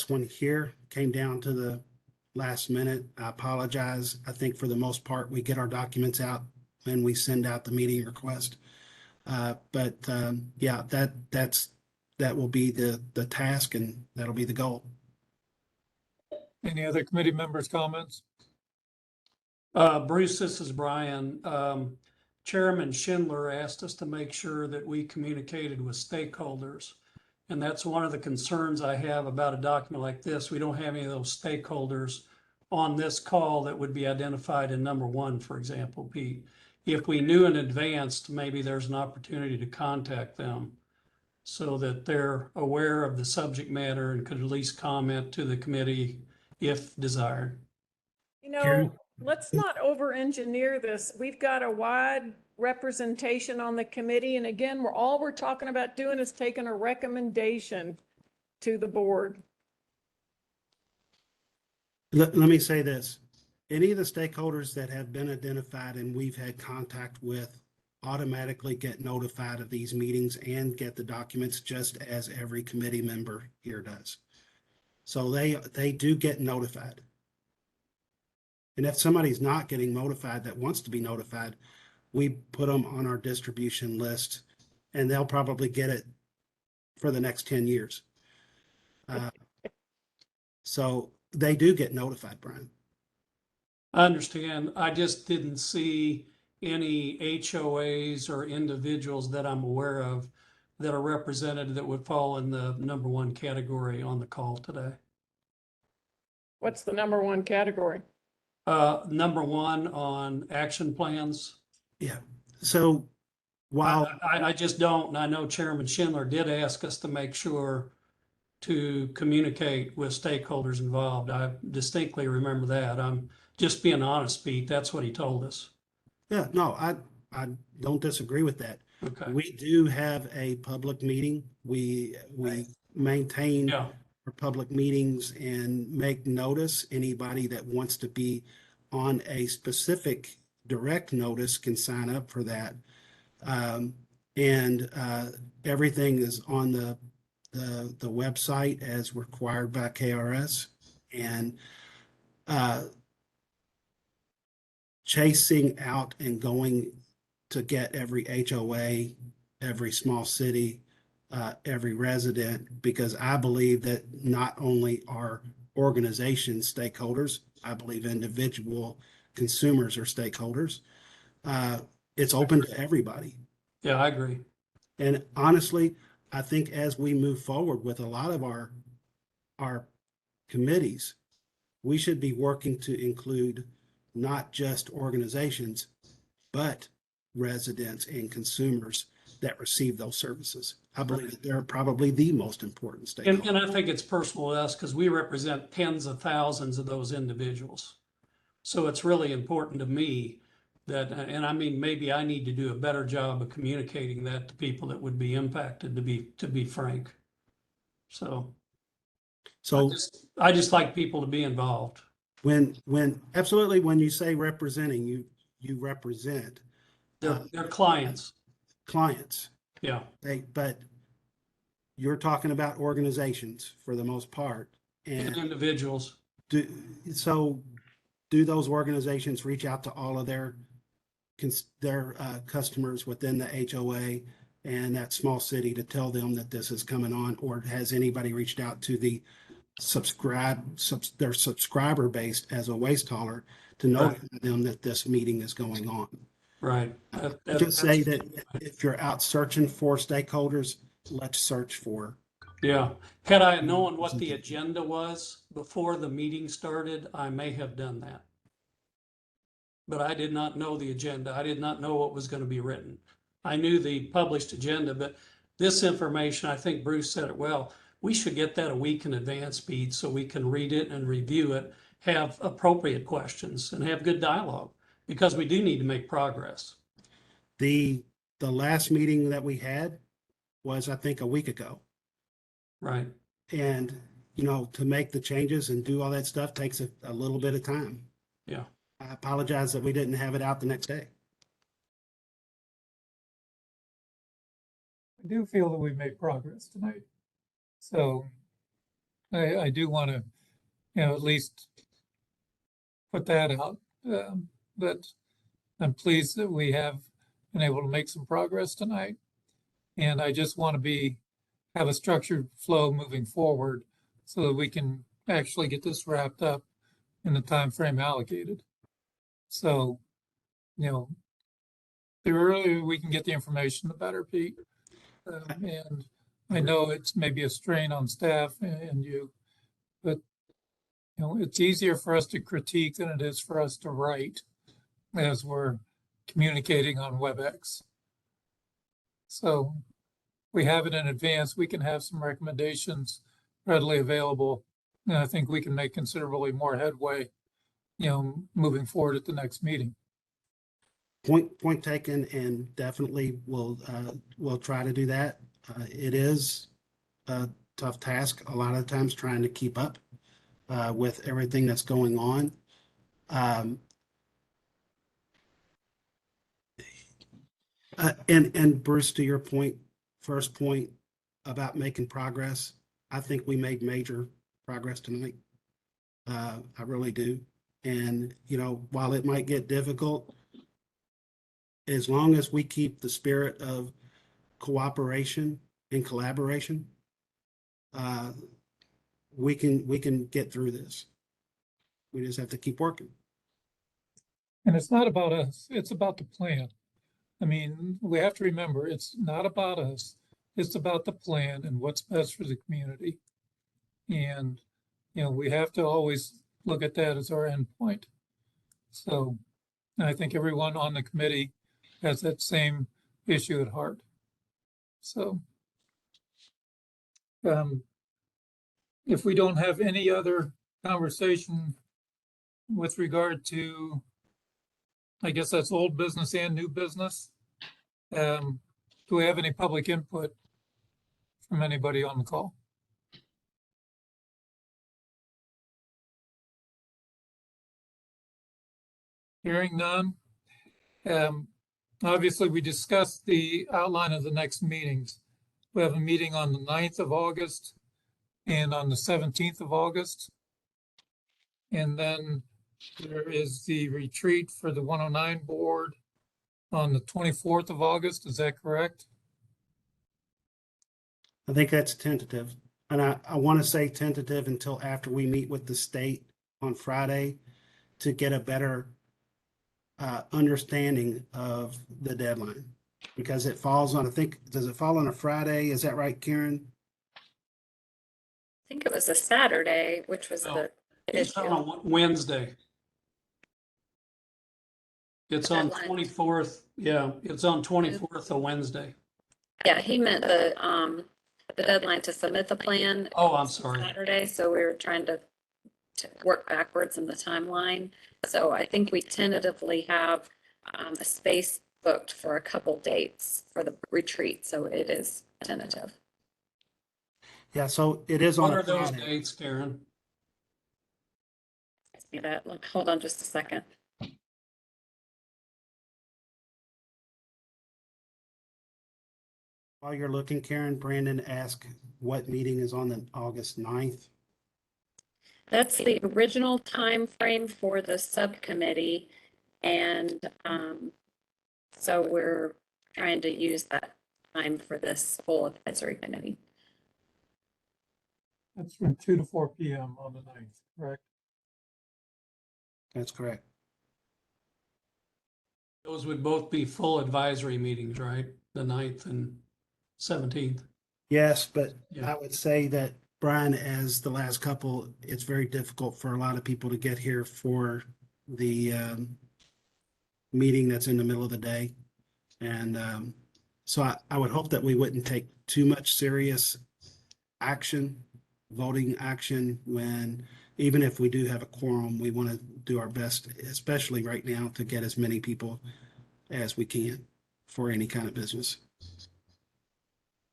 one here came down to the last minute. I apologize. I think for the most part, we get our documents out and we send out the meeting request. But yeah, that will be the task, and that'll be the goal. Any other committee members' comments? Bruce, this is Brian. Chairman Schindler asked us to make sure that we communicated with stakeholders. And that's one of the concerns I have about a document like this. We don't have any of those stakeholders on this call that would be identified in number one, for example, Pete. If we knew in advance, maybe there's an opportunity to contact them so that they're aware of the subject matter and could at least comment to the committee if desired. Karen? Let's not over-engineer this. We've got a wide representation on the committee, and again, we're talking about doing is taking a recommendation to the board. Let me say this. Any of the stakeholders that have been identified and we've had contact with automatically get notified of these meetings and get the documents just as every committee member here does. So they do get notified. And if somebody's not getting notified that wants to be notified, we put them on our distribution list, and they'll probably get it for the next 10 years. So they do get notified, Brian. I understand. I just didn't see any HOAs or individuals that I'm aware of that are represented that would fall in the number one category on the call today. What's the number one category? Number one on action plans. Yeah. So while I just don't, and I know Chairman Schindler did ask us to make sure to communicate with stakeholders involved. I distinctly remember that. I'm just being honest, Pete. That's what he told us. yeah, no, I don't disagree with that. Okay. We do have a public meeting. We maintain Yeah. our public meetings and make notice. Anybody that wants to be on a specific direct notice can sign up for that. And everything is on the website as required by KRS. And chasing out and going to get every HOA, every small city, every resident, because I believe that not only are organizations stakeholders, I believe individual consumers are stakeholders. It's open to everybody. Yeah, I agree. And honestly, I think as we move forward with a lot of our committees, we should be working to include not just organizations, but residents and consumers that receive those services. I believe that they're probably the most important stakeholders. And I think it's personal to us because we represent tens of thousands of those individuals. So it's really important to me that, and I mean, maybe I need to do a better job of communicating that to people that would be impacted, to be frank. So I just like people to be involved. Absolutely, when you say representing, you represent They're clients. clients. Yeah. But you're talking about organizations for the most part. And individuals. Do those organizations reach out to all of their customers within the HOA and that small city to tell them that this is coming on, or has anybody reached out to the their subscriber base as a waste hauler to notify them that this meeting is going on? Right. Just say that if you're out searching for stakeholders, let's search for. Yeah. Had I known what the agenda was before the meeting started, I may have done that. But I did not know the agenda. I did not know what was going to be written. I knew the published agenda, but this information, I think Bruce said it well, we should get that a week in advance, Pete, so we can read it and review it, have appropriate questions, and have good dialogue, because we do need to make progress. The last meeting that we had was, I think, a week ago. Right. And, to make the changes and do all that stuff takes a little bit of time. Yeah. I apologize that we didn't have it out the next day. I do feel that we've made progress tonight. So I do want to, at least put that out. That I'm pleased that we have been able to make some progress tonight. And I just want to have a structured flow moving forward so that we can actually get this wrapped up in the time frame allocated. So, the earlier we can get the information, the better, Pete. And I know it's maybe a strain on staff and you, but it's easier for us to critique than it is for us to write as we're communicating on WebEx. So we have it in advance. We can have some recommendations readily available. And I think we can make considerably more headway, moving forward at the next meeting. Point taken, and definitely we'll try to do that. It is a tough task a lot of times trying to keep up with everything that's going on. And Bruce, to your first point about making progress, I think we made major progress tonight. I really do. And, while it might get difficult, as long as we keep the spirit of cooperation and collaboration, we can get through this. We just have to keep working. And it's not about us, it's about the plan. I mean, we have to remember, it's not about us. It's about the plan and what's best for the community. And, we have to always look at that as our end point. So I think everyone on the committee has that same issue at heart. So if we don't have any other conversation with regard to, I guess that's old business and new business, do we have any public input from anybody on the call? Hearing none. Obviously, we discussed the outline of the next meetings. We have a meeting on the 9th of August and on the 17th of August. And then there is the retreat for the 109 board on the 24th of August. Is that correct? I think that's tentative. And I want to say tentative until after we meet with the state on Friday to get a better understanding of the deadline. Because it falls on, does it fall on a Friday? Is that right, Karen? I think it was a Saturday, which was No, the It's issue. on Wednesday. It's on Deadline. 24th. Yeah, it's on 24th of Wednesday. Yeah, he meant the deadline to submit the plan. Oh, I'm sorry. Saturday, so we were trying to work backwards in the timeline. So I think we tentatively have a space booked for a couple dates for the retreat, so it is tentative. Yeah, so it is on What a are those Friday. dates, Karen? See that? Look, hold on just a second. While you're looking, Karen, Brandon asked what meeting is on the August 9th. That's the original time frame for the subcommittee, and so we're trying to use that time for this whole advisory committee. That's from 2 to 4 p.m. on the 9th, correct? That's correct. Those would both be full advisory meetings, right? The 9th and 17th. Yes, but Yeah. I would say that, Brian, as the last couple, it's very difficult for a lot of people to get here for the meeting that's in the middle of the day. And so I would hope that we wouldn't take too much serious action, voting action, when even if we do have a quorum, we want to do our best, especially right now, to get as many people as we can for any kind of business.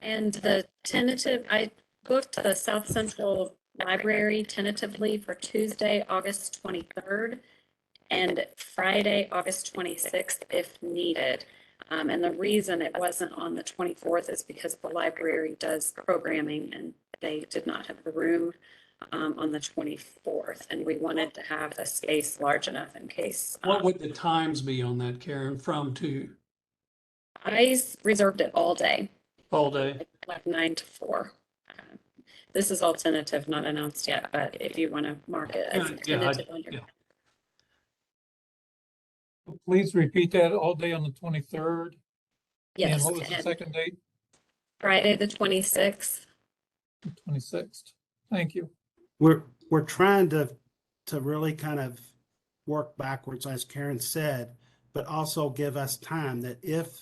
And the tentative, I booked the South Central Library tentatively for Tuesday, August 23rd and Friday, August 26th if needed. And the reason it wasn't on the 24th is because the library does programming and they did not have the room on the 24th. And we wanted to have the space large enough in case. What would the times be on that, Karen, from to I reserved it all day, all day? like 9 to 4. This is all tentative, not announced yet, but if you want to mark it as tentative on your. Yeah. Please repeat that, all day on the 23rd. And Yes, what was the and second date? Friday, the 26th. The 26th. Thank you. We're trying to really kind of work backwards, as Karen said, but also give us time that if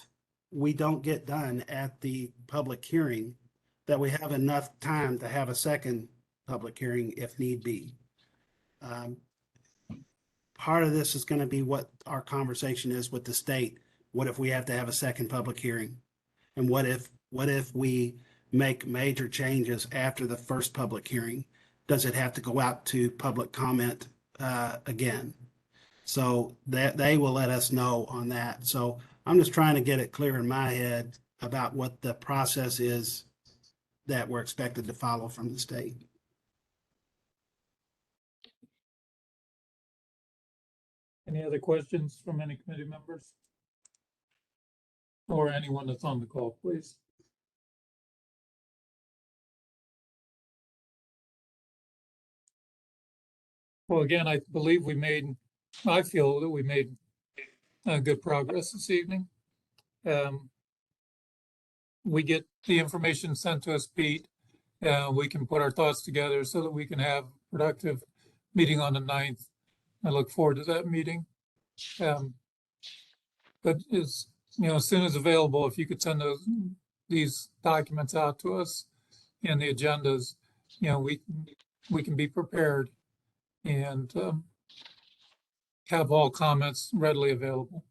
we don't get done at the public hearing, that we have enough time to have a second public hearing if need be. Part of this is going to be what our conversation is with the state. What if we have to have a second public hearing? And what if we make major changes after the first public hearing? Does it have to go out to public comment again? So that they will let us know on that. So I'm just trying to get it clear in my head about what the process is that we're expected to follow from the state. Any other questions from any committee members? Or anyone that's on the call, please? Well, again, I believe I feel that we made good progress this evening. We get the information sent to us, Pete. We can put our thoughts together so that we can have a productive meeting on the 9th. I look forward to that meeting. But as soon as available, if you could send these documents out to us and the agendas, we can be prepared and have all comments readily available.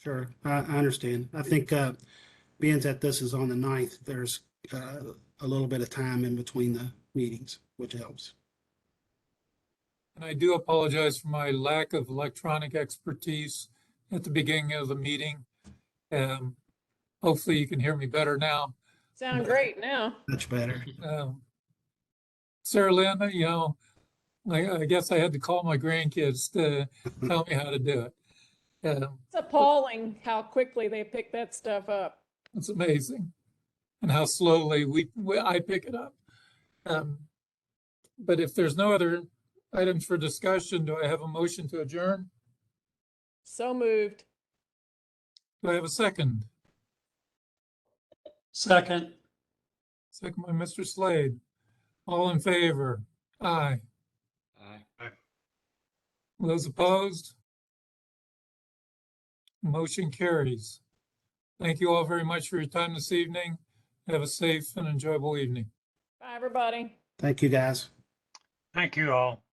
Sure, I understand. I think being that this is on the 9th, there's a little bit of time in between the meetings, which helps. And I do apologize for my lack of electronic expertise at the beginning of the meeting. Hopefully you can hear me better now. Sound great now. Much better. Sarah Lynn, I guess I had to call my grandkids to tell me how to do it. It's appalling how quickly they pick that stuff up. It's amazing, and how slowly I pick it up. But if there's no other items for discussion, do I have a motion to adjourn? So moved. Do I have a second? Second. Second by Mr. Slade. All in favor? Aye. Aye. Those opposed? Motion carries. Thank you all very much for your time this evening. Have a safe and enjoyable evening. Bye, everybody. Thank you, guys. Thank you all.